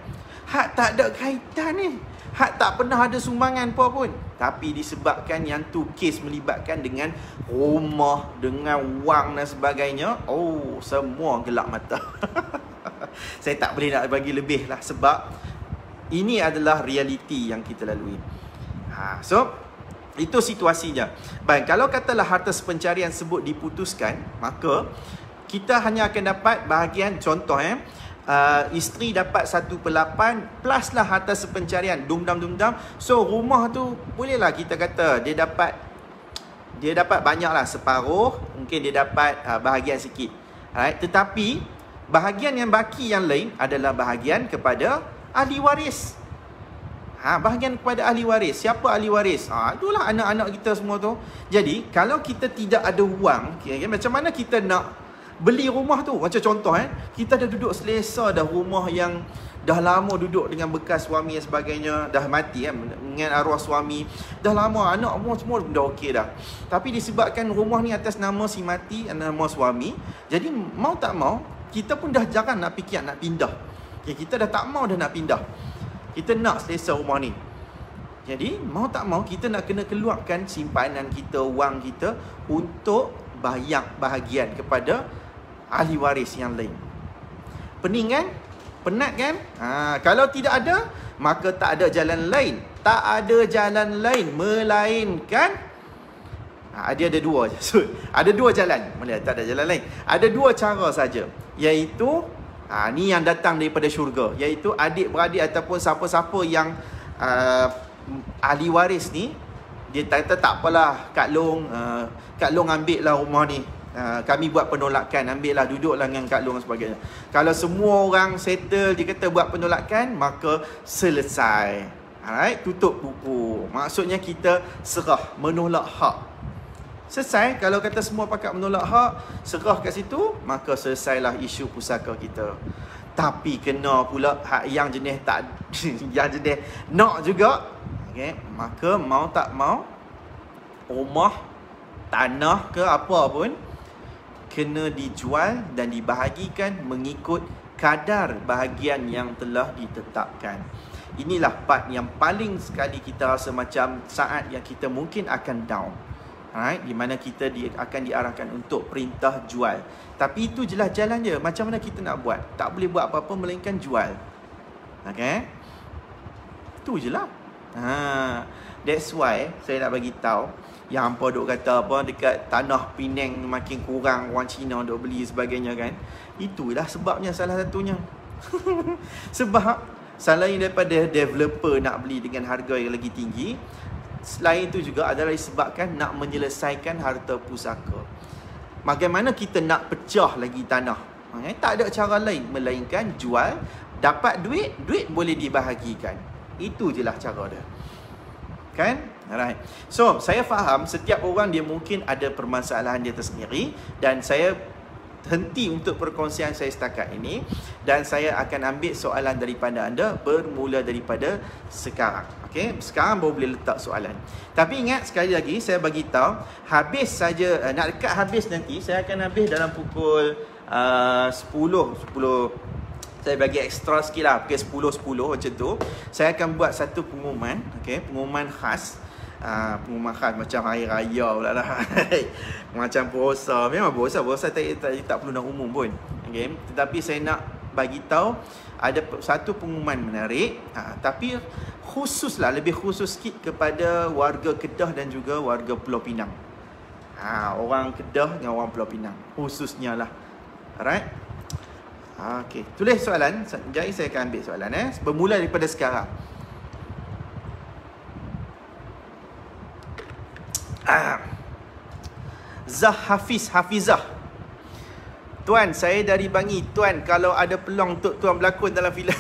Tak ada kaitan ni. Tak pernah ada sumbangan apa pun. Tapi disebabkan yang tu kes melibatkan dengan rumah, dengan wang dan sebagainya, semua gelap mata. Saya tak boleh nak bagi lebih lah sebab ini adalah realiti yang kita lalui. So, itu situasinya. Baik, kalau katalah hartas pencarian sebut diputuskan, maka kita hanya akan dapat bahagian, contoh isteri dapat 1/8 plus lah hartas pencarian, dumdam. So rumah tu bolehlah kita kata dia dapat banyak lah, separuh, mungkin dia dapat bahagian sikit. Alright, tetapi bahagian yang baki yang lain adalah bahagian kepada ahli waris. Bahagian kepada ahli waris. Siapa ahli waris? Itulah anak-anak kita semua tu. Jadi kalau kita tidak ada wang, macam mana kita nak beli rumah tu? Macam contoh kita dah duduk selesa dah, rumah yang dah lama duduk dengan bekas suami dan sebagainya, dah mati dengan arwah suami, dah lama, anak semua dah okey dah. Tapi disebabkan rumah ni atas nama si mati, nama suami, jadi mau tak mau kita pun dah jarang nak fikir nak pindah. Kita dah tak mau dah nak pindah. Kita nak selesa rumah ni. Jadi mau tak mau kita nak kena keluarkan simpanan kita, wang kita untuk bayar bahagian kepada ahli waris yang lain. Pening kan? Penat kan? Kalau tidak ada, maka tak ada jalan lain. Tak ada jalan lain melainkan dia ada dua je. So, ada dua jalan. Tak ada jalan lain. Ada dua cara saja. Iaitu ni yang datang daripada syurga, iaitu adik-beradik ataupun siapa-siapa yang ahli waris ni, dia kata tak apalah Kak Long ambil lah rumah ni, kami buat penolakan, ambil lah, duduklah dengan Kak Long dan sebagainya. Kalau semua orang settle, dia kata buat penolakan, maka selesai. Alright, tutup buku. Maksudnya kita serah, menolak hak. Selesai. Kalau kata semua pakat menolak hak, serah kat situ, maka selesailah isu pusaka kita. Tapi kena pula hak yang jenis tak yang jenis nak juga. Maka mau tak mau, rumah, tanah ke apa pun kena dijual dan dibahagikan mengikut kadar bahagian yang telah ditetapkan. Inilah part yang paling sekali kita rasa macam saat yang kita mungkin akan down. Alright, di mana kita akan diarahkan untuk perintah jual. Tapi itu jelas jalan je. Macam mana kita nak buat? Tak boleh buat apa-apa melainkan jual. Okay? Itu je lah. That's why saya nak bagi tahu yang hampa duk kata apa dekat tanah Penang makin kurang orang Cina duk beli sebagainya kan. Itulah sebabnya, salah satunya. Sebab selain daripada developer nak beli dengan harga yang lagi tinggi, selain itu juga adalah disebabkan nak menyelesaikan harta pusaka. Bagaimana kita nak pecah lagi tanah? Tak ada cara lain melainkan jual, dapat duit, duit boleh dibahagikan. Itu je lah cara dia. Kan? Alright. So, saya faham setiap orang dia mungkin ada permasalahan dia tersendiri, dan saya henti untuk perkongsian saya setakat ini, dan saya akan ambil soalan daripada anda bermula daripada sekarang. Okey, sekarang baru boleh letak soalan. Tapi ingat sekali lagi saya bagi tahu, habis saja nak dekat habis nanti, saya akan habis dalam pukul 10 saya bagi ekstra sikit lah, pukul 10 macam tu. Saya akan buat satu pengumuman, okey, pengumuman khas. Pengumuman khas macam hari raya pula lah. Macam puasa. Memang puasa tak perlu nak umum pun. Okay? Tetapi saya nak bagi tahu ada satu pengumuman menarik, tapi khusus lah, lebih khusus sikit kepada warga Kedah dan juga warga Pulau Pinang. Orang Kedah dengan orang Pulau Pinang khususnya lah. Alright. Okay, tulis soalan. Jadi saya akan ambil soalan bermula daripada sekarang. Hafizah. Tuan, saya dari Bangi. Tuan, kalau ada peluang untuk tuan berlakon dalam filem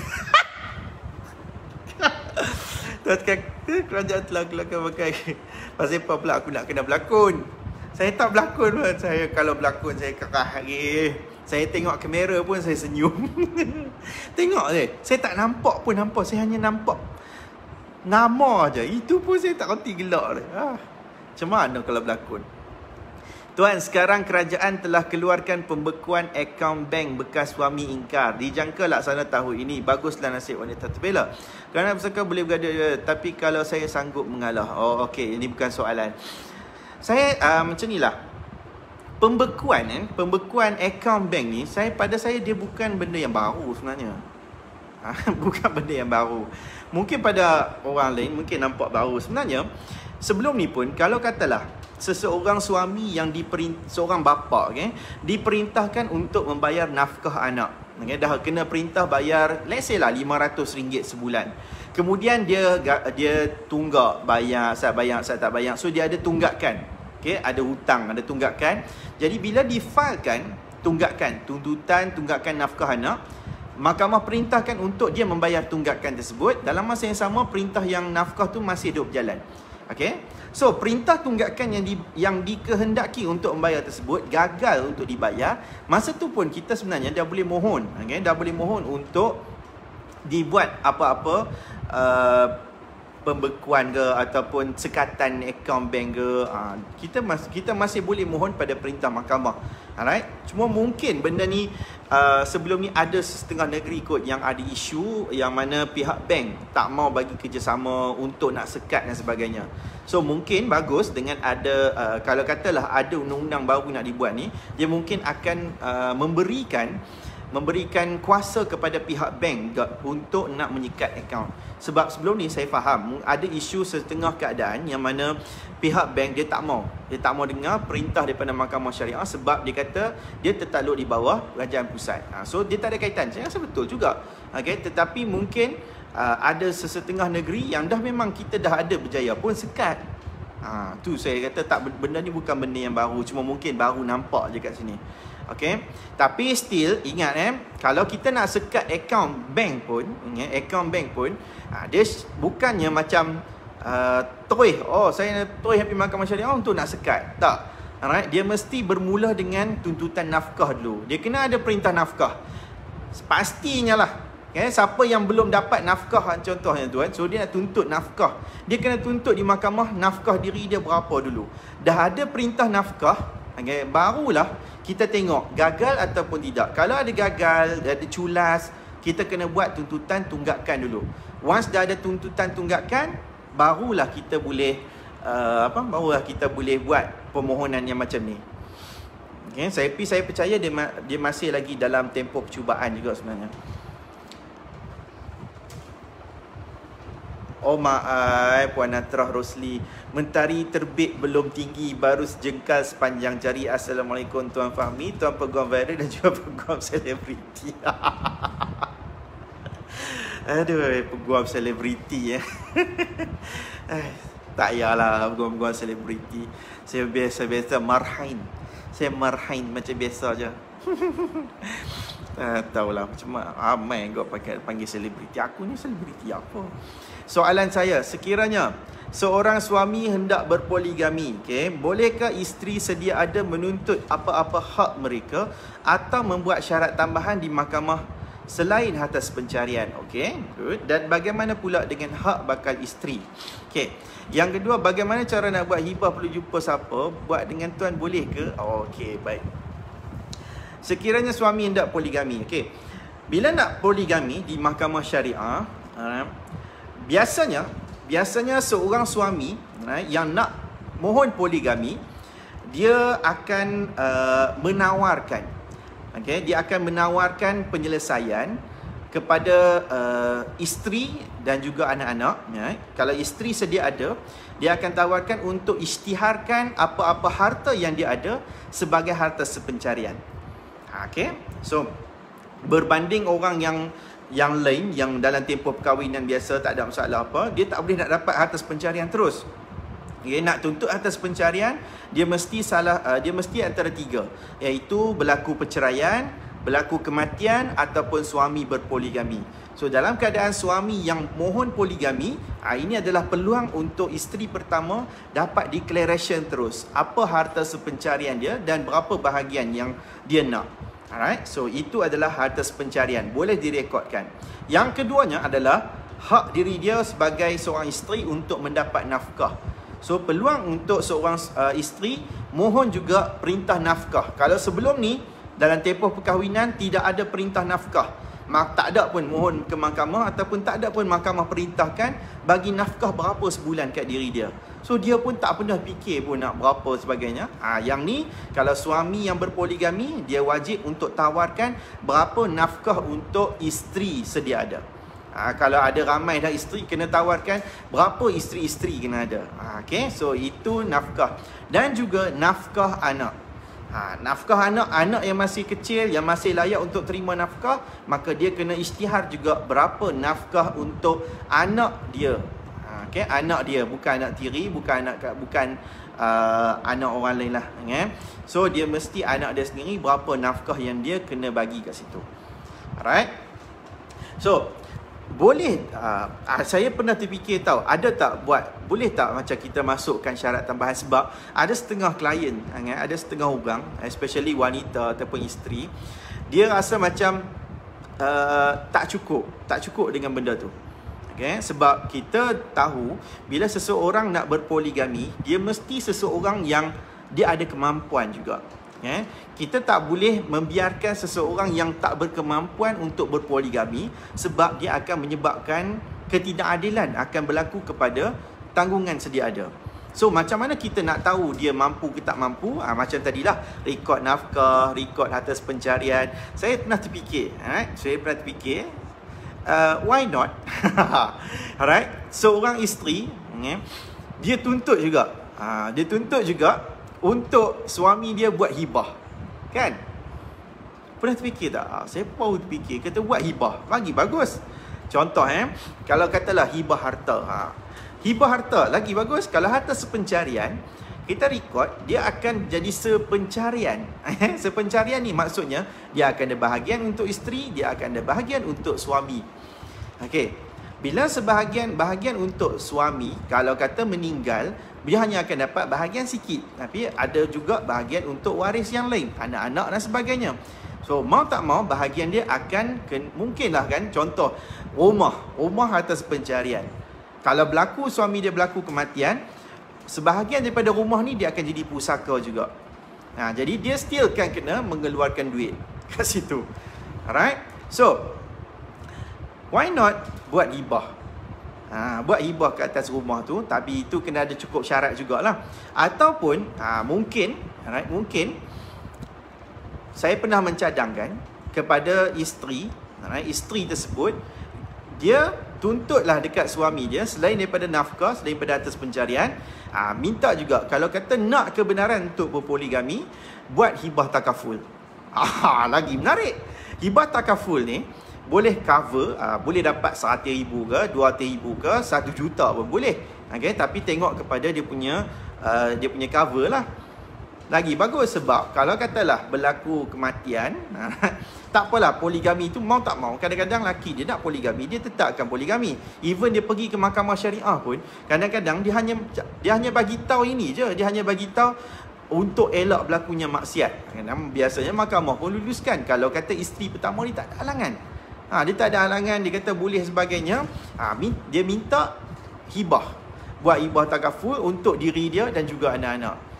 tuan kata kerajaan telah keluarkan pakai. Pasal apa pula aku nak kena berlakon? Saya tak berlakon pun. Saya kalau berlakon saya kerah lagi. Saya tengok kamera pun saya senyum. Tengok je. Saya tak nampak pun hampa. Saya hanya nampak nama je. Itu pun saya tak reti gelak dia. Macam mana kalau berlakon? Tuan, sekarang kerajaan telah keluarkan pembekuan akaun bank bekas suami ingkar. Dijangka laksana tahun ini. Baguslah nasib wanita terbela. Kerana bersangka boleh berada, tapi kalau saya sanggup mengalah. Oh, okey. Ini bukan soalan. Saya macam ni lah. Pembekuan akaun bank ni, pada saya dia bukan benda yang baru sebenarnya. Bukan benda yang baru. Mungkin pada orang lain mungkin nampak baru. Sebenarnya sebelum ni pun, kalau katalah seseorang suami yang seorang bapa, diperintahkan untuk membayar nafkah anak, dah kena perintah bayar, let's say lah RM500 sebulan. Kemudian dia tunggak bayar, saya tak bayar. So dia ada tunggakan, ada hutang, ada tunggakan. Jadi bila difailkan tunggakan nafkah anak, mahkamah perintahkan untuk dia membayar tunggakan tersebut. Dalam masa yang sama, perintah yang nafkah tu masih hidup berjalan. So perintah tunggakan yang dikehendaki untuk membayar tersebut gagal untuk dibayar. Masa tu pun kita sebenarnya dah boleh mohon, dah boleh mohon untuk dibuat apa-apa pembekuan ke ataupun sekatan akaun bank ke. Kita masih boleh mohon pada perintah mahkamah. Alright. Cuma mungkin benda ni sebelum ni ada setengah negeri kot yang ada isu yang mana pihak bank tak mau bagi kerjasama untuk nak sekat dan sebagainya. So mungkin bagus dengan ada kalau katalah ada undang-undang baru nak dibuat ni, dia mungkin akan memberikan kuasa kepada pihak bank untuk nak menyikat akaun. Sebab sebelum ni saya faham ada isu setengah keadaan yang mana pihak bank dia tak mau dengar perintah daripada mahkamah syariah, sebab dia kata dia tertakluk di bawah kerajaan pusat. So dia tak ada kaitan. Saya rasa betul juga. Tetapi mungkin ada sesetengah negeri yang dah memang kita dah ada berjaya pun sekat. Tu saya kata tak, benda ni bukan benda yang baru, cuma mungkin baru nampak je kat sini. Tapi still ingat kalau kita nak sekat akaun bank pun, dia bukannya macam saya terus pergi mahkamah syariah untuk nak sekat. Tak. Alright, dia mesti bermula dengan tuntutan nafkah dulu. Dia kena ada perintah nafkah. Pastinya lah. Siapa yang belum dapat nafkah contohnya tuan, so dia nak tuntut nafkah, dia kena tuntut di mahkamah nafkah diri dia berapa dulu. Dah ada perintah nafkah, barulah kita tengok gagal ataupun tidak. Kalau ada gagal, ada culas, kita kena buat tuntutan tunggakan dulu. Once dah ada tuntutan tunggakan, barulah kita boleh buat permohonan yang macam ni. Saya percaya dia masih lagi dalam tempoh percubaan juga sebenarnya. Oh maaf Puan Natrah Rosli, mentari terbit belum tinggi, baru sejengkal sepanjang jari. Assalamualaikum Tuan Fahmi, Tuan Peguam Viral dan juga Peguam Selebriti. Aduh, Peguam Selebriti tak payahlah Peguam Selebriti. Saya biasa marhain. Saya marhain macam biasa je. Tahulah macam mana ramai kau panggil selebriti. Aku ni selebriti apa? Soalan saya, sekiranya seorang suami hendak berpoligami, okey, bolehkah isteri sedia ada menuntut apa-apa hak mereka atau membuat syarat tambahan di mahkamah selain atas pencarian? Okey, good. Dan bagaimana pula dengan hak bakal isteri? Okey. Yang kedua, bagaimana cara nak buat hibah perlu jumpa siapa? Buat dengan tuan boleh ke? Okey, baik. Sekiranya suami hendak poligami, okey. Bila nak poligami di mahkamah syariah, biasanya seorang suami yang nak mohon poligami, dia akan menawarkan, okey, dia akan menawarkan penyelesaian kepada isteri dan juga anak-anak. Kalau isteri sedia ada, dia akan tawarkan untuk isytiharkan apa-apa harta yang dia ada sebagai harta sepencarian. Okey, so berbanding orang yang lain yang dalam tempoh perkahwinan biasa tak ada masalah apa, dia tak boleh nak dapat harta pencarian terus. Okay, nak tuntut atas pencarian, dia mesti antara tiga, iaitu berlaku perceraian, berlaku kematian ataupun suami berpoligami. So dalam keadaan suami yang mohon poligami, ini adalah peluang untuk isteri pertama dapat declaration terus apa harta sepencarian dia dan berapa bahagian yang dia nak. Alright, so itu adalah harta sepencarian, boleh direkodkan. Yang keduanya adalah hak diri dia sebagai seorang isteri untuk mendapat nafkah. So peluang untuk seorang isteri mohon juga perintah nafkah. Kalau sebelum ni dalam tempoh perkahwinan tidak ada perintah nafkah, tak ada pun mohon ke mahkamah ataupun tak ada pun mahkamah perintahkan bagi nafkah berapa sebulan kat diri dia. So dia pun tak pernah fikir pun nak berapa sebagainya. Yang ni kalau suami yang berpoligami, dia wajib untuk tawarkan berapa nafkah untuk isteri sedia ada. Kalau ada ramai dah isteri, kena tawarkan berapa isteri-isteri kena ada. Okay, so itu nafkah. Dan juga nafkah anak. Nafkah anak yang masih kecil, yang masih layak untuk terima nafkah, maka dia kena isytihar juga berapa nafkah untuk anak dia. Okay, anak dia, bukan anak tiri, bukan anak orang lain lah. Okay? So dia mesti anak dia sendiri berapa nafkah yang dia kena bagi kat situ. Alright. So boleh, saya pernah terfikir tahu, boleh tak macam kita masukkan syarat tambahan, sebab ada setengah klien, ada setengah orang, especially wanita ataupun isteri, dia rasa macam tak cukup dengan benda tu. Okay? Sebab kita tahu bila seseorang nak berpoligami, dia mesti seseorang yang dia ada kemampuan juga. Kita tak boleh membiarkan seseorang yang tak berkemampuan untuk berpoligami, sebab dia akan menyebabkan ketidakadilan akan berlaku kepada tanggungan sedia ada. So macam mana kita nak tahu dia mampu ke tak mampu? Macam tadilah, rekod nafkah, rekod harta pencarian. Saya pernah terfikir, why not? Alright, seorang isteri, dia tuntut juga, untuk suami dia buat hibah. Kan? Pernah terfikir tak? Saya baru terfikir, kata buat hibah, lagi bagus. Contoh kalau katalah hibah harta. Hibah harta lagi bagus. Kalau harta sepencarian, kita rekod, dia akan jadi sepencarian. Sepencarian ni maksudnya dia akan ada bahagian untuk isteri, dia akan ada bahagian untuk suami. Okey. Bila bahagian untuk suami, kalau kata meninggal, dia hanya akan dapat bahagian sikit, tapi ada juga bahagian untuk waris yang lain, anak-anak dan sebagainya. So mau tak mau bahagian dia akan mungkinlah kan, contoh rumah atas pencarian. Kalau suami dia berlaku kematian, sebahagian daripada rumah ni dia akan jadi pusaka juga. Jadi dia still kan kena mengeluarkan duit kat situ. Alright. So why not buat hibah? Buat hibah ke atas rumah tu, tapi itu kena ada cukup syarat jugalah. Ataupun mungkin saya pernah mencadangkan kepada isteri tersebut, dia tuntutlah dekat suami dia, selain daripada nafkah, selain daripada atas pencarian, minta juga kalau kata nak kebenaran untuk berpoligami, buat hibah takaful. Lagi menarik. Hibah takaful ni boleh cover, boleh dapat 100,000 ke, 200,000 ke, 1 juta pun boleh. Okay? Tapi tengok kepada dia punya cover lah. Lagi bagus, sebab kalau katalah berlaku kematian, tak apalah, poligami tu mau tak mau, kadang-kadang lelaki dia nak poligami, dia tetap akan poligami. Even dia pergi ke mahkamah syariah pun, kadang-kadang dia hanya bagi tahu ini je, dia hanya bagi tahu untuk elak berlakunya maksiat. Biasanya mahkamah pun luluskan kalau kata isteri pertama ni tak ada halangan. Dia tak ada halangan, dia kata boleh sebagainya. Dia minta hibah, buat hibah takaful untuk diri dia dan juga anak-anak.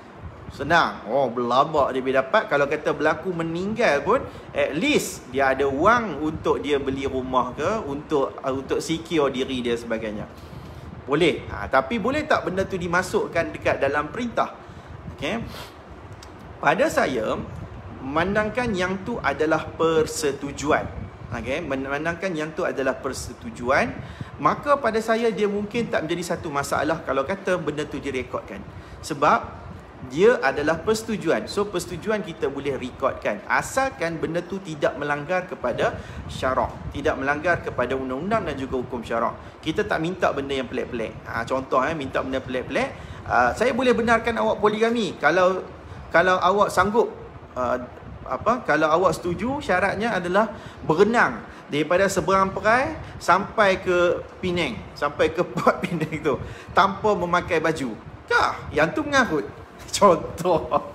Senang. Berlabak dia boleh dapat. Kalau kata berlaku meninggal pun, at least dia ada wang untuk dia beli rumah ke, untuk secure diri dia sebagainya. Boleh. Tapi boleh tak benda tu dimasukkan dekat dalam perintah? Okay. Pada saya, memandangkan yang tu adalah persetujuan. Okay. Memandangkan yang tu adalah persetujuan, maka pada saya dia mungkin tak menjadi satu masalah kalau kata benda tu direkodkan. Sebab dia adalah persetujuan. So persetujuan kita boleh rekodkan, asalkan benda tu tidak melanggar kepada syarak, tidak melanggar kepada undang-undang dan juga hukum syarak. Kita tak minta benda yang pelik-pelik. Contoh minta benda pelik-pelik. Saya boleh benarkan awak poligami kalau awak sanggup, kalau awak setuju, syaratnya adalah berenang daripada seberang perai sampai ke Penang, sampai ke Port Penang tu tanpa memakai baju. Yang tu mengarut. Contoh.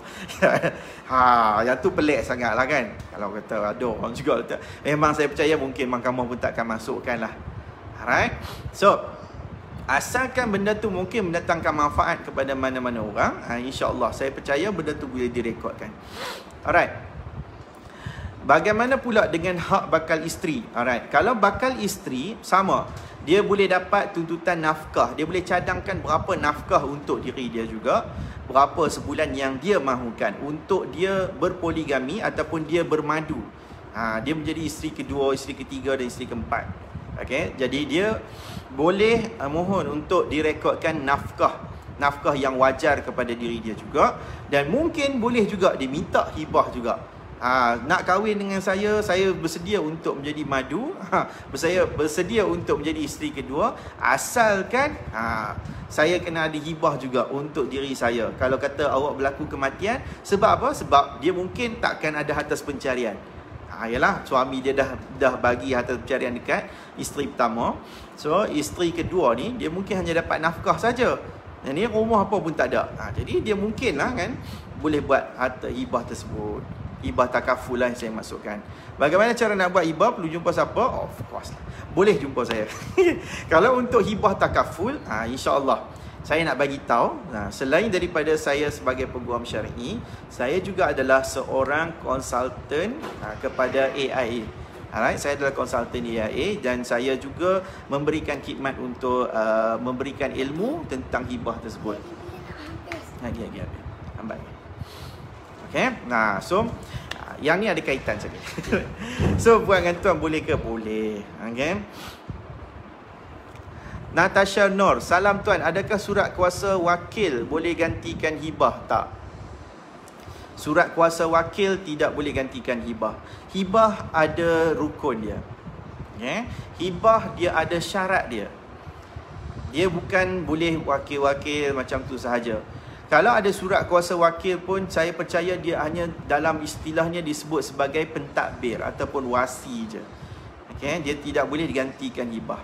Yang tu pelik sangat lah kan. Kalau kata ada orang juga memang saya percaya mungkin mahkamah pun takkan masukkan lah. Alright. So asalkan benda tu mungkin mendatangkan manfaat kepada mana-mana orang, insya-Allah saya percaya benda tu boleh direkodkan. Alright. Bagaimana pula dengan hak bakal isteri? Alright. Kalau bakal isteri sama, dia boleh dapat tuntutan nafkah. Dia boleh cadangkan berapa nafkah untuk diri dia juga, berapa sebulan yang dia mahukan untuk dia berpoligami ataupun dia bermadu. Dia menjadi isteri kedua, isteri ketiga dan isteri keempat. Okey, jadi dia boleh mohon untuk direkodkan nafkah yang wajar kepada diri dia juga, dan mungkin boleh juga diminta hibah juga. Nak kahwin dengan saya bersedia untuk menjadi madu, saya bersedia untuk menjadi isteri kedua, asalkan saya kena ada hibah juga untuk diri saya kalau kata awak berlaku kematian. Sebab apa? Sebab dia mungkin takkan ada harta pencarian. Yalah, suami dia dah bagi harta pencarian dekat isteri pertama. So isteri kedua ni dia mungkin hanya dapat nafkah saja. Dan ni rumah apa pun tak ada. Jadi dia mungkin lah kan boleh buat harta hibah tersebut. Hibah takaful lah yang saya masukkan. Bagaimana cara nak buat hibah? Perlu jumpa siapa? Of course, boleh jumpa saya. Kalau untuk hibah takaful, insya-Allah saya nak bagi tahu, selain daripada saya sebagai peguam syar'i, saya juga adalah seorang konsultan kepada AIA. Alright, saya adalah konsultan AIA dan saya juga memberikan khidmat untuk memberikan ilmu tentang hibah tersebut. Lagi lambat. Okay. So yang ni ada kaitan saja. So puan dengan tuan boleh ke? Boleh. Okay. Natasha Nur, salam tuan, adakah surat kuasa wakil boleh gantikan hibah? Tak. Surat kuasa wakil tidak boleh gantikan hibah. Hibah ada rukun dia. Okay. Hibah dia ada syarat dia. Dia bukan boleh wakil-wakil macam tu sahaja. Kalau ada surat kuasa wakil pun, saya percaya dia hanya dalam istilahnya disebut sebagai pentadbir ataupun wasi je. Okay? Dia tidak boleh digantikan hibah.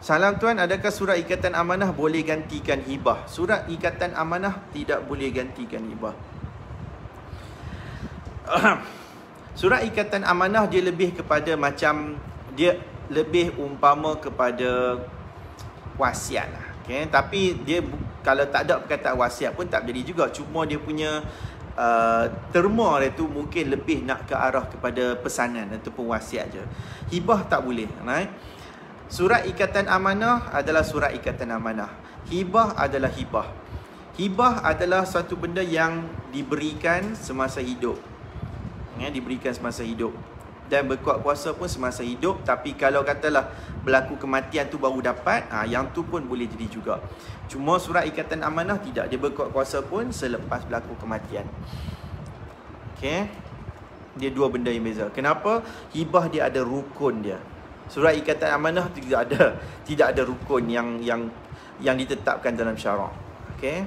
Salam tuan, adakah surat ikatan amanah boleh gantikan hibah? Surat ikatan amanah tidak boleh gantikan hibah. Surat ikatan amanah dia lebih kepada macam, dia lebih umpama kepada wasiat lah. Okay? Tapi dia kalau tak ada perkataan wasiat pun tak jadi juga. Cuma dia punya terma dia tu mungkin lebih nak ke arah kepada pesanan ataupun wasiat je. Hibah tak boleh. Right? Surat ikatan amanah adalah surat ikatan amanah. Hibah adalah hibah. Hibah adalah satu benda yang diberikan semasa hidup. Diberikan semasa hidup. Dan berkuat kuasa pun semasa hidup. Tapi kalau katalah berlaku kematian tu baru dapat, yang tu pun boleh jadi juga. Cuma surat ikatan amanah tidak. Dia berkuat kuasa pun selepas berlaku kematian. Okay. Dia dua benda yang beza. Kenapa? Hibah dia ada rukun dia. Surat ikatan amanah tidak ada rukun yang ditetapkan dalam syarak. Okey.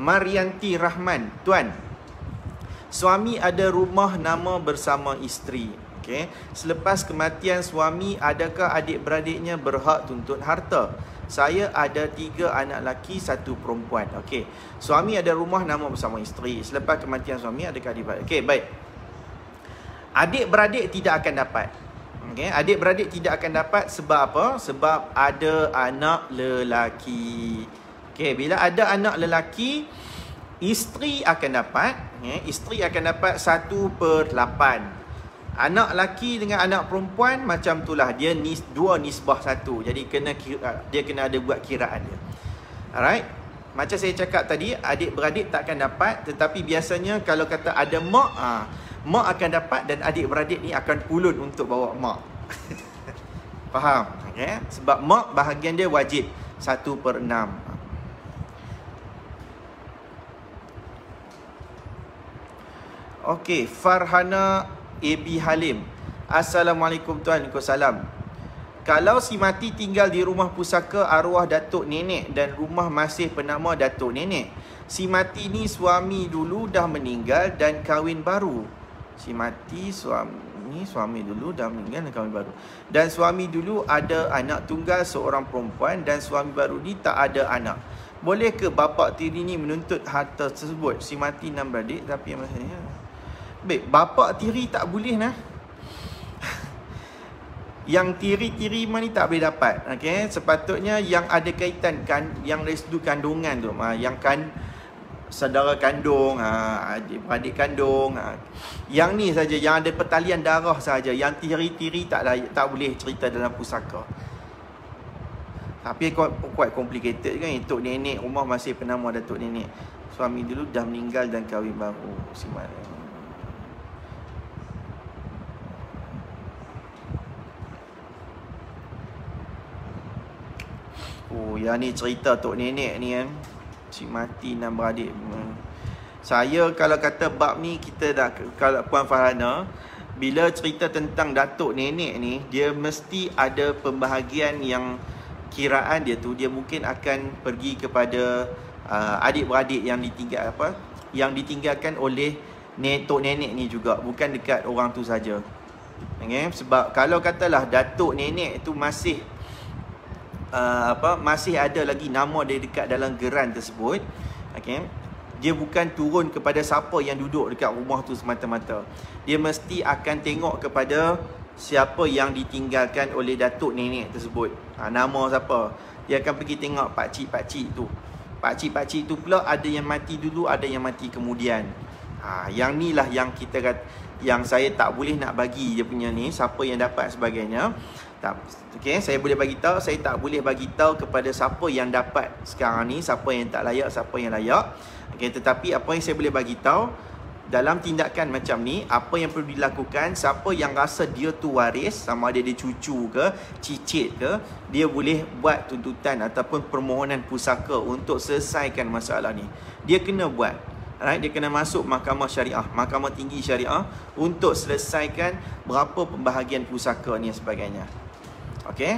Marianti Rahman, tuan, suami ada rumah nama bersama isteri. Okey. Selepas kematian suami, adakah adik-beradiknya berhak tuntut harta? Saya ada 3 anak lelaki, 1 perempuan. Okey. Suami ada rumah nama bersama isteri. Selepas kematian suami, adakah adik-beradik? Okey, baik. Adik-beradik tidak akan dapat. Okey, adik-beradik tidak akan dapat sebab apa? Sebab ada anak lelaki. Okey, bila ada anak lelaki, isteri akan dapat, isteri akan dapat 1/8. Anak lelaki dengan anak perempuan macam itulah, dia 2 nisbah 1. Jadi dia kena ada buat kiraan dia. Alright. Macam saya cakap tadi, adik-beradik tak akan dapat, tetapi biasanya kalau kata ada mak, mak akan dapat dan adik-beradik ni akan pulut untuk bawa mak. Faham? Okay? Sebab mak bahagian dia wajib 1/6. Okey, Farhana AB Halim. Assalamualaikum tuan. Waalaikumsalam. Kalau si mati tinggal di rumah pusaka arwah datuk nenek dan rumah masih penama datuk nenek. Si mati ni suami dulu dah meninggal dan kahwin baru. Si mati suami dulu dah meninggal dan kahwin baru. Dan suami dulu ada anak tunggal seorang perempuan dan suami baru ni tak ada anak. Boleh ke bapa tiri ni menuntut harta tersebut? Si mati 6 beradik tapi maksudnya baik, bapa tiri tak boleh nah. Yang tiri-tiri ni tak boleh dapat. Okey, sepatutnya yang ada kaitan yang restu kandungan tu, yang saudara kandung, adik-adik kandung, yang ni saja, yang ada pertalian darah saja. Yang tiri-tiri tak boleh cerita dalam pusaka. Tapi quite complicated kan. Tok nenek rumah masih penama datuk nenek. Suami dulu dah meninggal dan kahwin baru. Si mana? Oh, yang ni cerita tok nenek ni kan. Si mati 6 beradik. Saya kalau kata bab ni, kita dah, kalau Puan Farhana, bila cerita tentang datuk nenek ni, dia mesti ada pembahagian yang kiraan dia tu, dia mungkin akan pergi kepada adik-beradik yang ditinggalkan oleh tok nenek ni juga, bukan dekat orang tu saja. Okay? Sebab kalau katalah datuk nenek tu masih masih ada lagi nama dia dekat dalam geran tersebut, okay, dia bukan turun kepada siapa yang duduk dekat rumah tu semata-mata. Dia mesti akan tengok kepada siapa yang ditinggalkan oleh datuk nenek tersebut. Nama siapa. Dia akan pergi tengok pakcik-pakcik tu. Pakcik-pakcik tu pula ada yang mati dulu, ada yang mati kemudian. Yang ni lah yang kita kata, yang saya tak boleh nak bagi dia punya ni, siapa yang dapat sebagainya. Okay, saya boleh bagi tahu, saya tak boleh bagi tahu kepada siapa yang dapat sekarang ni, siapa yang tak layak, siapa yang layak. Okay, tetapi apa yang saya boleh bagi tahu dalam tindakan macam ni, apa yang perlu dilakukan, siapa yang rasa dia tu waris, sama ada dia cucu ke, cicit ke, dia boleh buat tuntutan ataupun permohonan pusaka untuk selesaikan masalah ni. Dia kena buat. Alright, dia kena masuk mahkamah syariah, mahkamah tinggi syariah untuk selesaikan berapa pembahagian pusaka ni dan sebagainya. Okey.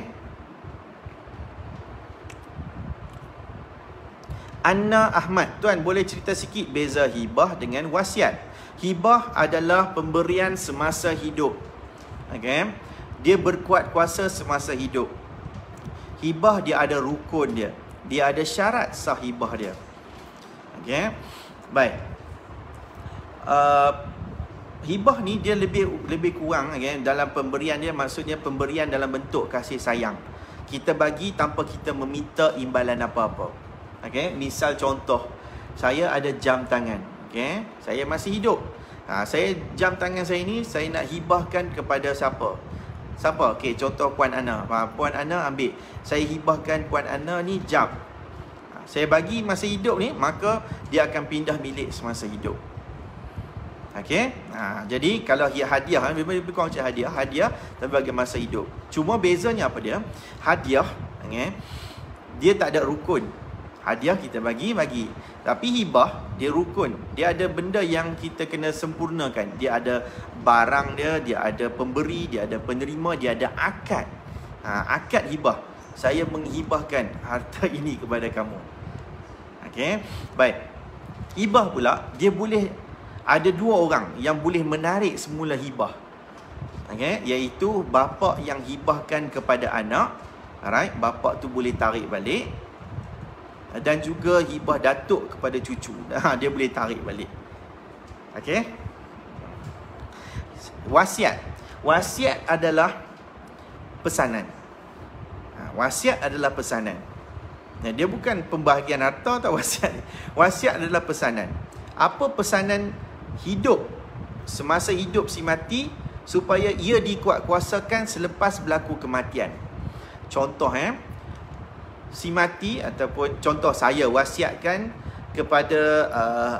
Anna Ahmad, tuan boleh cerita sikit beza hibah dengan wasiat? Hibah adalah pemberian semasa hidup. Okey. Dia berkuat kuasa semasa hidup. Hibah dia ada rukun dia. Dia ada syarat sah hibah dia. Okey. Baik. Hibah ni dia lebih kurang, okay, dalam pemberian dia, maksudnya pemberian dalam bentuk kasih sayang. Kita bagi tanpa kita meminta imbalan apa-apa. Okay, misal contoh, saya ada jam tangan, okay, saya masih hidup. Saya jam tangan saya ni saya nak hibahkan kepada siapa? Siapa? Okay, contoh Puan Ana. Puan Ana ambil. Saya hibahkan Puan Ana ni jam. Saya bagi masa hidup ni, maka dia akan pindah milik semasa hidup. Okey. Jadi kalau hadiah, lebih kurang macam hadiah tapi bagi masa hidup. Cuma bezanya apa dia? Hadiah, okay, dia tak ada rukun. Hadiah kita bagi. Tapi hibah dia rukun. Dia ada benda yang kita kena sempurnakan. Dia ada barang dia ada pemberi, dia ada penerima, dia ada akad. Akad hibah. Saya menghibahkan harta ini kepada kamu. Okey. Baik. Hibah pula dia boleh ada dua orang yang boleh menarik semula hibah. Okey, iaitu bapa yang hibahkan kepada anak. Alright, bapa tu boleh tarik balik. Dan juga hibah datuk kepada cucu. Dia boleh tarik balik. Okey. Wasiat. Wasiat adalah pesanan. Wasiat adalah pesanan. Dia bukan pembahagian harta atau wasiat. Wasiat adalah pesanan. Apa pesanan hidup semasa hidup si mati supaya ia dikuatkuasakan selepas berlaku kematian. Contoh si mati ataupun contoh saya wasiatkan kepada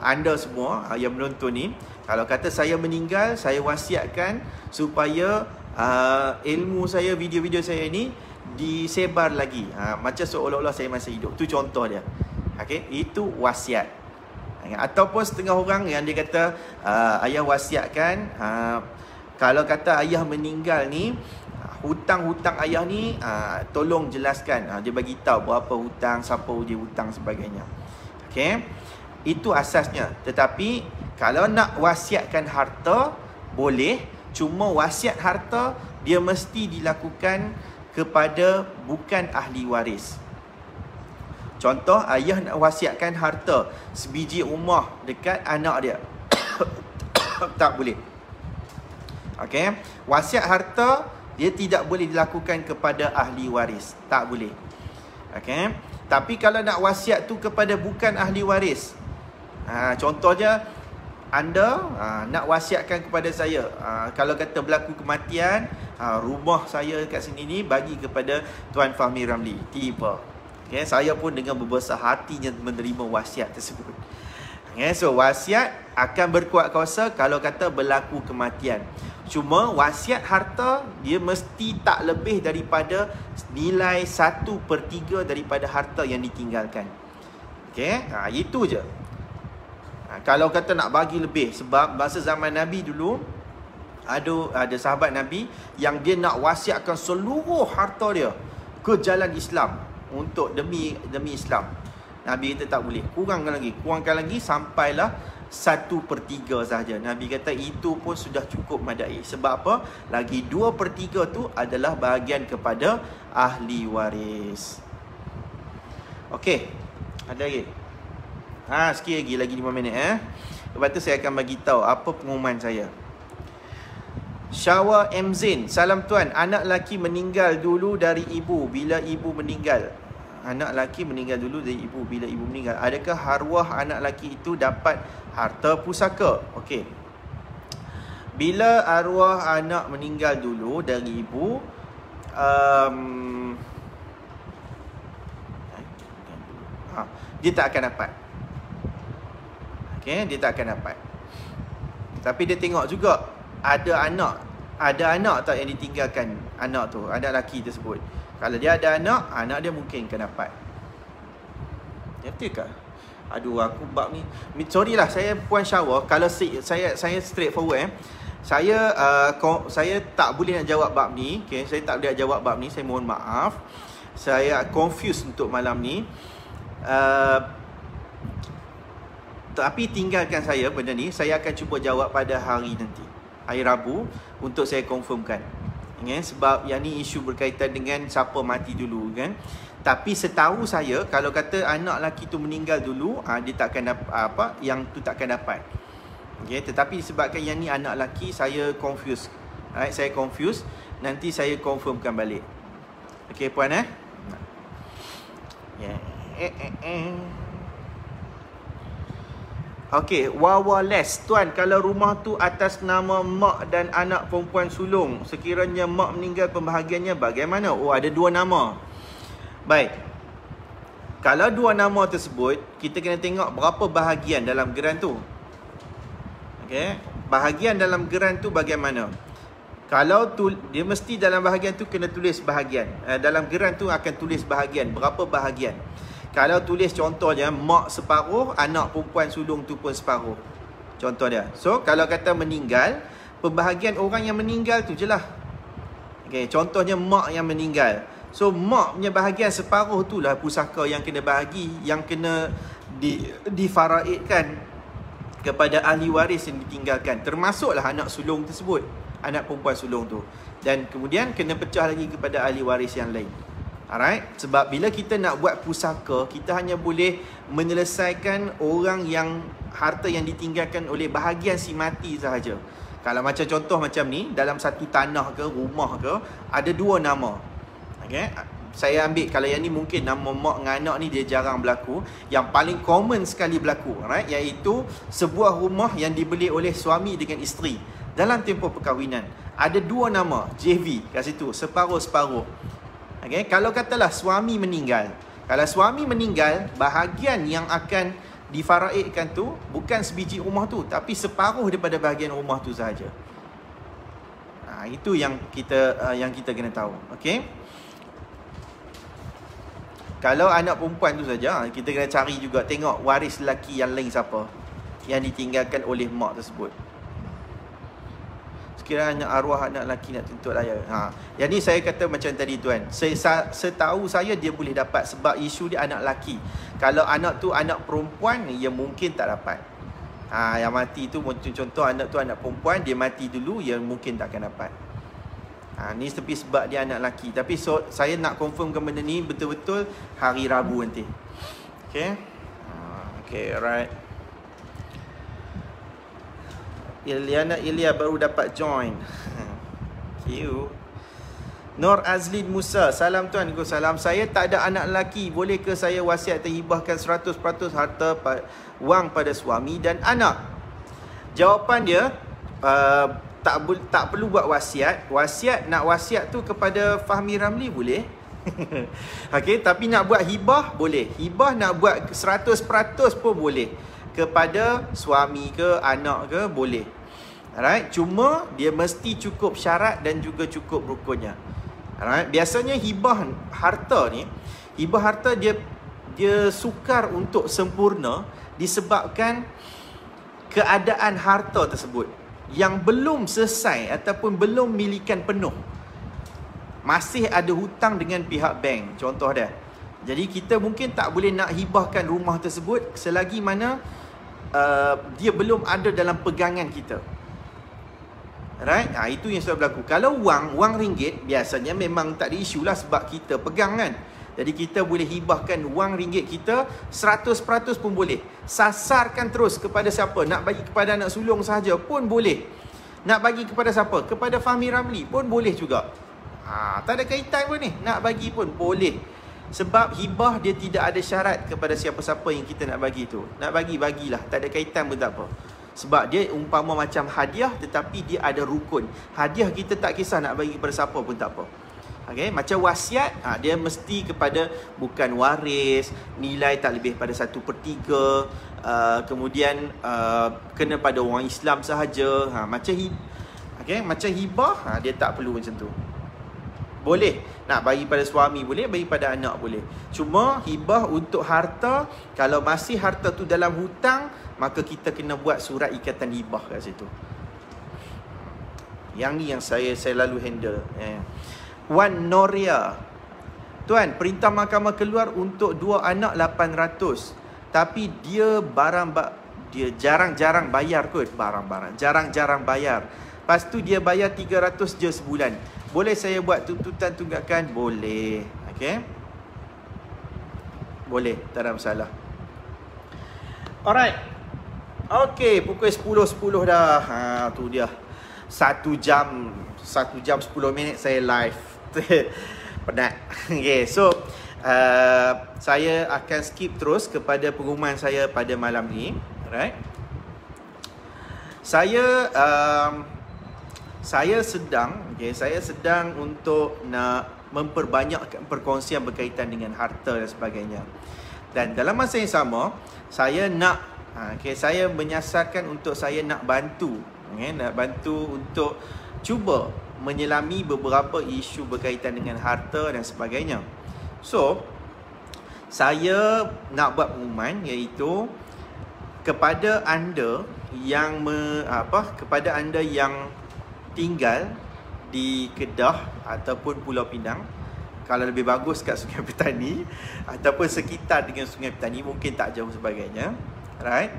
anda semua yang menonton ni, kalau kata saya meninggal, saya wasiatkan supaya ilmu saya, video-video saya ni disebar lagi, macam seolah-olah saya masih hidup. Tu contoh dia. Okey, itu wasiat. Ataupun setengah orang yang dia kata ayah wasiatkan, kalau kata ayah meninggal ni, hutang-hutang ayah ni tolong jelaskan. Dia bagi tahu berapa hutang, siapa dia hutang sebagainya. Okey. Itu asasnya. Tetapi kalau nak wasiatkan harta boleh, cuma wasiat harta dia mesti dilakukan kepada bukan ahli waris. Contoh, ayah nak wasiatkan harta sebiji rumah dekat anak dia. Tak boleh. Okey. Wasiat harta dia tidak boleh dilakukan kepada ahli waris. Tak boleh. Okey. Tapi kalau nak wasiat tu kepada bukan ahli waris. Contohnya anda nak wasiatkan kepada saya, kalau kata berlaku kematian, rumah saya kat sini ni bagi kepada Tuan Fahmi Ramli. Tiba. Okay, saya pun dengan berbesar hatinya menerima wasiat tersebut. Okay, so wasiat akan berkuat kuasa kalau kata berlaku kematian. Cuma wasiat harta dia mesti tak lebih daripada nilai 1/3 daripada harta yang ditinggalkan. Okay, itu je. Kalau kata nak bagi lebih, sebab masa zaman Nabi dulu ada sahabat Nabi yang dia nak wasiatkan seluruh harta dia ke jalan Islam untuk demi Islam. Nabi kata tak boleh, kurangkan lagi sampailah 1/3 sahaja. Nabi kata itu pun sudah cukup madai. Sebab apa? Lagi 2/3 tu adalah bahagian kepada ahli waris. Okey, ada lagi? Sikit lagi 5 minit Lepas tu saya akan bagi tahu apa pengumuman saya. Syawa M. Zain, salam tuan, anak lelaki meninggal dulu dari ibu bila ibu meninggal. Anak lelaki meninggal dulu dari ibu bila ibu meninggal. Adakah arwah anak lelaki itu dapat harta pusaka? Okey. Bila arwah anak meninggal dulu dari ibu, dia tak akan dapat. Okey, dia tak akan dapat. Tapi dia tengok juga ada anak tak yang ditinggalkan anak tu, anak lelaki tersebut. Kalau dia ada anak dia mungkin akan dapat. Betul ke? Aduh, aku bab ni. Sorry lah, saya Puan Syawa. Kalau saya straight forward Saya tak boleh nak jawab bab ni. Okay, saya tak boleh nak jawab bab ni. Saya mohon maaf. Saya confused untuk malam ni. Tapi tinggalkan saya benda ni. Saya akan cuba jawab pada hari nanti, hari Rabu, untuk saya confirmkan. Sebab yang ni isu berkaitan dengan siapa mati dulu kan. Tapi setahu saya, kalau kata anak lelaki tu meninggal dulu, dia takkan dapat yang tu takkan dapat. Okay, tetapi sebabkan yang ni anak lelaki, saya confuse. Alright, saya confuse. Nanti saya confirmkan balik. Okay puan Okey, Wawa Les. Tuan, kalau rumah tu atas nama mak dan anak perempuan sulung, sekiranya mak meninggal, pembahagiannya bagaimana? Oh, ada 2 nama. Baik. Kalau 2 nama tersebut, kita kena tengok berapa bahagian dalam geran tu. Okey, bahagian dalam geran tu bagaimana? Kalau dia mesti dalam bahagian tu kena tulis bahagian. Dalam geran tu akan tulis bahagian, berapa bahagian. Kalau tulis contohnya mak separuh, anak perempuan sulung tu pun separuh. Contoh dia. So kalau kata meninggal, pembahagian orang yang meninggal tu je lah. Okay, contohnya mak yang meninggal. So mak punya bahagian separuh tu lah pusaka yang kena bahagi, yang kena difaraidkan kepada ahli waris yang ditinggalkan. Termasuklah anak sulung tersebut, anak perempuan sulung tu. Dan kemudian kena pecah lagi kepada ahli waris yang lain. Alright? Sebab bila kita nak buat pusaka, kita hanya boleh menyelesaikan orang yang harta yang ditinggalkan oleh bahagian si mati sahaja. Kalau macam contoh macam ni, dalam satu tanah ke rumah ke, ada dua nama. Okay? Saya ambil, kalau yang ni mungkin nama mak dengan anak ni dia jarang berlaku. Yang paling common sekali berlaku, right? Iaitu sebuah rumah yang dibeli oleh suami dengan isteri dalam tempoh perkahwinan. Ada dua nama, JV kat situ, separuh-separuh. Okay? Kalau katalah suami meninggal, kalau suami meninggal, bahagian yang akan difaraidkan tu bukan sebiji rumah tu, tapi separuh daripada bahagian rumah tu sahaja. Itu yang kita kena tahu. Okay? Kalau anak perempuan tu saja, kita kena cari juga, tengok waris lelaki yang lain siapa yang ditinggalkan oleh mak tersebut. Sekiranya arwah anak lelaki nak tuntut ayah. Yang ni saya kata macam tadi tuan, setahu saya dia boleh dapat sebab isu dia anak lelaki. Kalau anak tu anak perempuan, ya mungkin tak dapat. Yang mati tu contoh anak tu anak perempuan, dia mati dulu, ya mungkin tak akan dapat. Ni tapi sebab dia anak lelaki. Tapi saya nak confirmkan benda ni betul-betul hari Rabu nanti. Okay. Okay, alright. Ilya baru dapat join. Thank you. Nur Azlin Musa, salam tuan. Salam. Saya tak ada anak lelaki, boleh ke saya wasiat terhibahkan 100% harta wang pada suami dan anak? Jawapan dia tak perlu buat wasiat. Nak wasiat tu kepada Fahmi Ramli boleh. Okey, tapi nak buat hibah boleh. Hibah nak buat 100% pun boleh. Kepada suami ke anak ke boleh. Alright, cuma dia mesti cukup syarat dan juga cukup rukunnya. Alright, biasanya hibah harta dia sukar untuk sempurna disebabkan keadaan harta tersebut yang belum selesai ataupun belum milikan penuh. Masih ada hutang dengan pihak bank, contoh dia. Jadi kita mungkin tak boleh nak hibahkan rumah tersebut selagi mana dia belum ada dalam pegangan kita. Right? Itu yang selalu berlaku. Kalau wang ringgit, biasanya memang tak ada isu lah sebab kita pegang kan. Jadi kita boleh hibahkan wang ringgit kita 100% pun boleh. Sasarkan terus kepada siapa? Nak bagi kepada anak sulung sahaja pun boleh. Nak bagi kepada siapa? Kepada Fahmi Ramli pun boleh juga. Tak ada kaitan pun ni. Nak bagi pun boleh. Sebab hibah dia tidak ada syarat kepada siapa-siapa yang kita nak bagi tu. Nak bagilah. Tak ada kaitan pun tak apa. Sebab dia umpama macam hadiah, tetapi dia ada rukun. Hadiah kita tak kisah nak bagi kepada siapa pun tak apa. Okay? Macam wasiat, dia mesti kepada bukan waris, nilai tak lebih pada 1/3, kemudian kena pada orang Islam sahaja. Macam hibah, dia tak perlu macam tu. Boleh nak bagi pada suami boleh, bagi pada anak boleh. Cuma hibah untuk harta, kalau masih harta tu dalam hutang, maka kita kena buat surat ikatan hibah kat situ. Yang ni yang saya lalu handle. Wan Noria, tuan, perintah mahkamah keluar untuk 2 anak 800. Tapi dia dia jarang-jarang bayar kot. Jarang-jarang bayar. Lepas tu dia bayar 300 je sebulan. Boleh saya buat tuntutan tunggakan? Boleh. Okay? Boleh, tak ada masalah. Alright. Okay, pukul 10.10 dah. Tu dia. 1 jam 10 minit saya live. Penat. Okay, so saya akan skip terus kepada pengumuman saya pada malam ni. Alright. Saya sedang untuk nak memperbanyakkan perkongsian berkaitan dengan harta dan sebagainya. Dan dalam masa yang sama, saya menyasarkan untuk saya nak bantu, nak bantu untuk cuba menyelami beberapa isu berkaitan dengan harta dan sebagainya. So, saya nak buat pengumuman, iaitu kepada anda yang kepada anda yang tinggal di Kedah ataupun Pulau Pinang, kalau lebih bagus kat Sungai Petani ataupun sekitar dengan Sungai Petani, mungkin tak jauh sebagainya, right?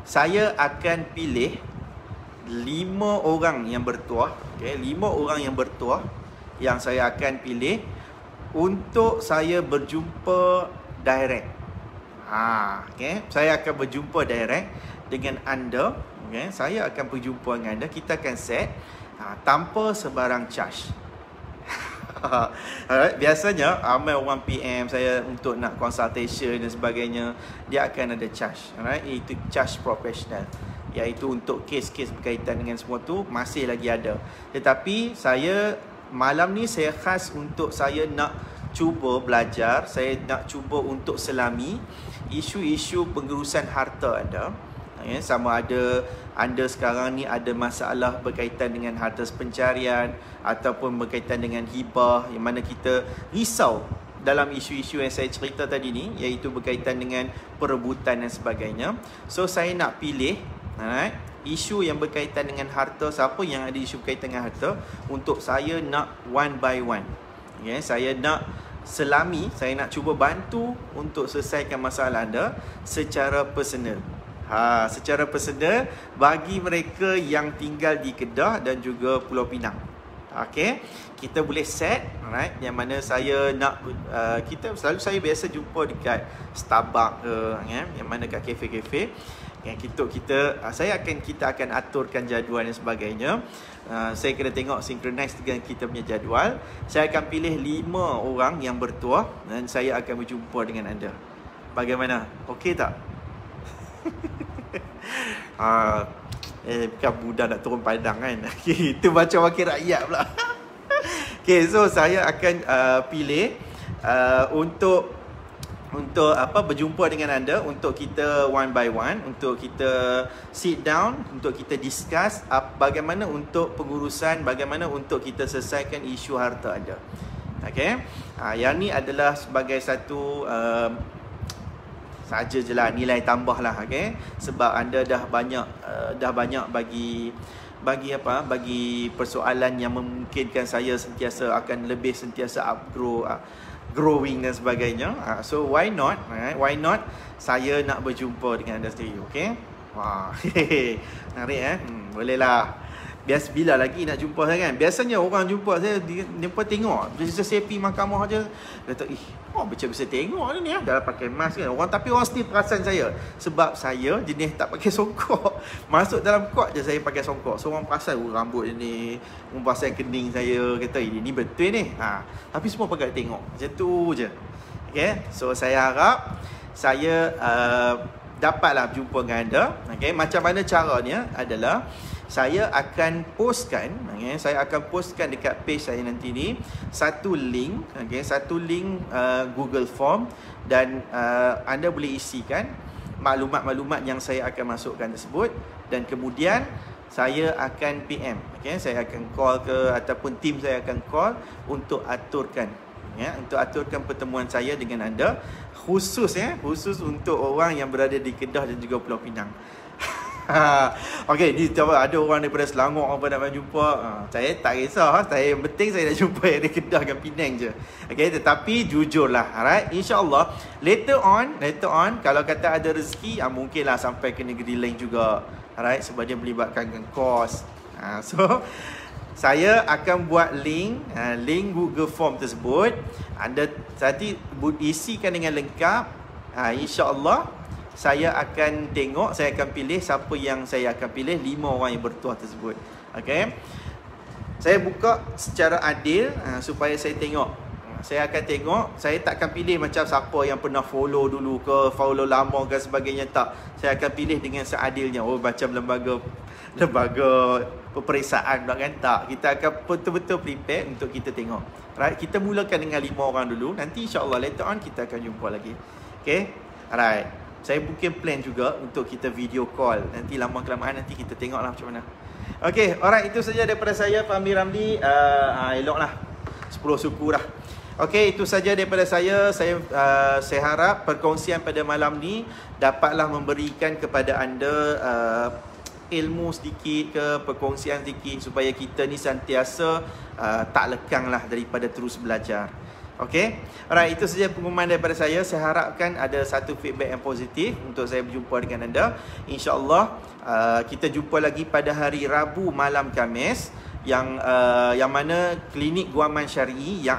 Saya akan pilih 5 orang yang bertuah, okay? 5 orang yang bertuah yang saya akan pilih untuk saya berjumpa direct. Okay? Saya akan berjumpa direct dengan anda, okay? Saya akan berjumpa dengan anda. Kita akan set tanpa sebarang charge. Alright, biasanya ramai orang PM saya untuk nak consultation dan sebagainya, dia akan ada charge, alright, iaitu charge profesional, iaitu untuk kes-kes berkaitan dengan semua tu masih lagi ada. Tetapi saya malam ni saya khas untuk saya nak cuba belajar, saya nak cuba untuk selami isu-isu pengurusan harta anda. Sama ada anda sekarang ni ada masalah berkaitan dengan harta pencarian ataupun berkaitan dengan hibah, yang mana kita risau dalam isu-isu yang saya cerita tadi ni, iaitu berkaitan dengan perebutan dan sebagainya. So saya nak pilih, alright, isu yang berkaitan dengan harta, siapa yang ada isu berkaitan dengan harta, untuk saya nak one by one. Okay, saya nak selami, saya nak cuba bantu untuk selesaikan masalah anda secara personal. Secara personal bagi mereka yang tinggal di Kedah dan juga Pulau Pinang. Okay, kita boleh set, alright, yang mana saya nak saya biasa jumpa dekat Starbucks ke, yang mana kat kafe-kafe. Kita akan aturkan jadual dan sebagainya. Saya kena tengok synchronize dengan kita punya jadual. Saya akan pilih 5 orang yang bertuah dan saya akan berjumpa dengan anda. Bagaimana? Okey tak? Bukan budak nak turun padang kan. Itu macam wakil rakyat pula. Okay, so saya akan pilih untuk berjumpa dengan anda, untuk kita one by one, untuk kita sit down, untuk kita discuss bagaimana untuk pengurusan, bagaimana untuk kita selesaikan isu harta anda. Okay, yang ni adalah sebagai satu saja je lah, nilai tambah lah, okay? Sebab anda dah banyak bagi persoalan yang memungkinkan saya sentiasa akan lebih sentiasa growing dan sebagainya. So why not, why not saya nak berjumpa dengan anda sendiri, okay? Wah, menarik boleh lah. Biasa bila lagi nak jumpa saya kan? Biasanya orang jumpa saya, dia tengok saya pergi mahkamah je, dia kata, macam bisa tengok ni dah pakai mask kan. Tapi orang still perasan saya, sebab saya jenis tak pakai songkok. Masuk dalam court je saya pakai songkok. So orang perasan rambut ni, orang perasan kening saya, kata ini betul ni. Tapi semua pakai tengok. Macam tu je. Okay, so saya harap saya dapatlah berjumpa dengan anda. Okay, macam mana caranya adalah saya akan postkan, dekat page saya nanti ni satu link, Google Form, dan anda boleh isikan maklumat-maklumat yang saya akan masukkan tersebut, dan kemudian saya akan PM, saya akan call ke, ataupun tim saya akan call untuk aturkan pertemuan saya dengan anda, khusus untuk orang yang berada di Kedah dan juga Pulau Pinang. Okay, ni ada orang daripada Selangor apa nak jumpa, saya tak kisah, yang penting saya nak jumpa yang di Kedah dan Penang je. Okay, tetapi jujurlah, alright, InsyaAllah later on kalau kata ada rezeki, mungkinlah sampai ke negeri lain juga, alright, sebab dia melibatkan kos. So saya akan buat link Google Form tersebut, anda nanti isikan dengan lengkap. InsyaAllah saya akan tengok, saya akan pilih siapa yang saya akan pilih, 5 orang yang bertuah tersebut. Okay, saya buka secara adil supaya saya tengok. Saya akan tengok, saya tak akan pilih macam siapa yang pernah follow dulu ke, follow lama ke sebagainya, tak. Saya akan pilih dengan seadilnya. Macam lembaga peperiksaan pula kan, tak. Kita akan betul-betul prepare untuk kita tengok. Right, kita mulakan dengan 5 orang dulu, nanti insyaAllah later on kita akan jumpa lagi. Okay, alright. Saya mungkin plan juga untuk kita video call. Nanti lama-kelamaan nanti kita tengoklah macam mana. Okay, alright, itu saja daripada saya, Fahmi Ramli. Eloklah, 10 suku dah. Okey, itu saja daripada saya. Saya harap perkongsian pada malam ni dapatlah memberikan kepada anda ilmu sedikit ke, perkongsian sedikit, supaya kita ni sentiasa tak lekang lah daripada terus belajar. Okey, alright, itu saja pengumuman daripada saya. Saya harapkan ada satu feedback yang positif untuk saya berjumpa dengan anda. InsyaAllah kita jumpa lagi pada hari Rabu malam Khamis, yang mana klinik guaman syar'i yang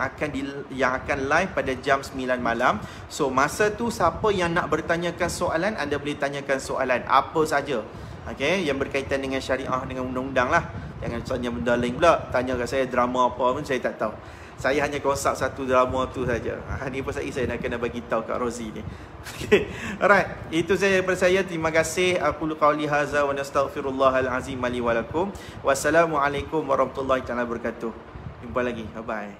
akan live pada jam 9 malam. So masa tu siapa yang nak bertanyakan soalan, anda boleh tanyakan soalan apa saja, okey, yang berkaitan dengan syariah, dengan undang-undang lah. Jangan tanya benda lain pula, tanya kat saya drama apa pun saya tak tahu. Saya hanya konsep satu drama tu saja. Ini pasal saya nak kena bagi tahu kat Rozi ni. Okay. Alright, itu saja daripada saya. Terima kasih. Aku qauli hadza wa nastaghfirullahal azim li wa lakum. Wassalamualaikum warahmatullahi taala wabarakatuh. Jumpa lagi. Bye bye.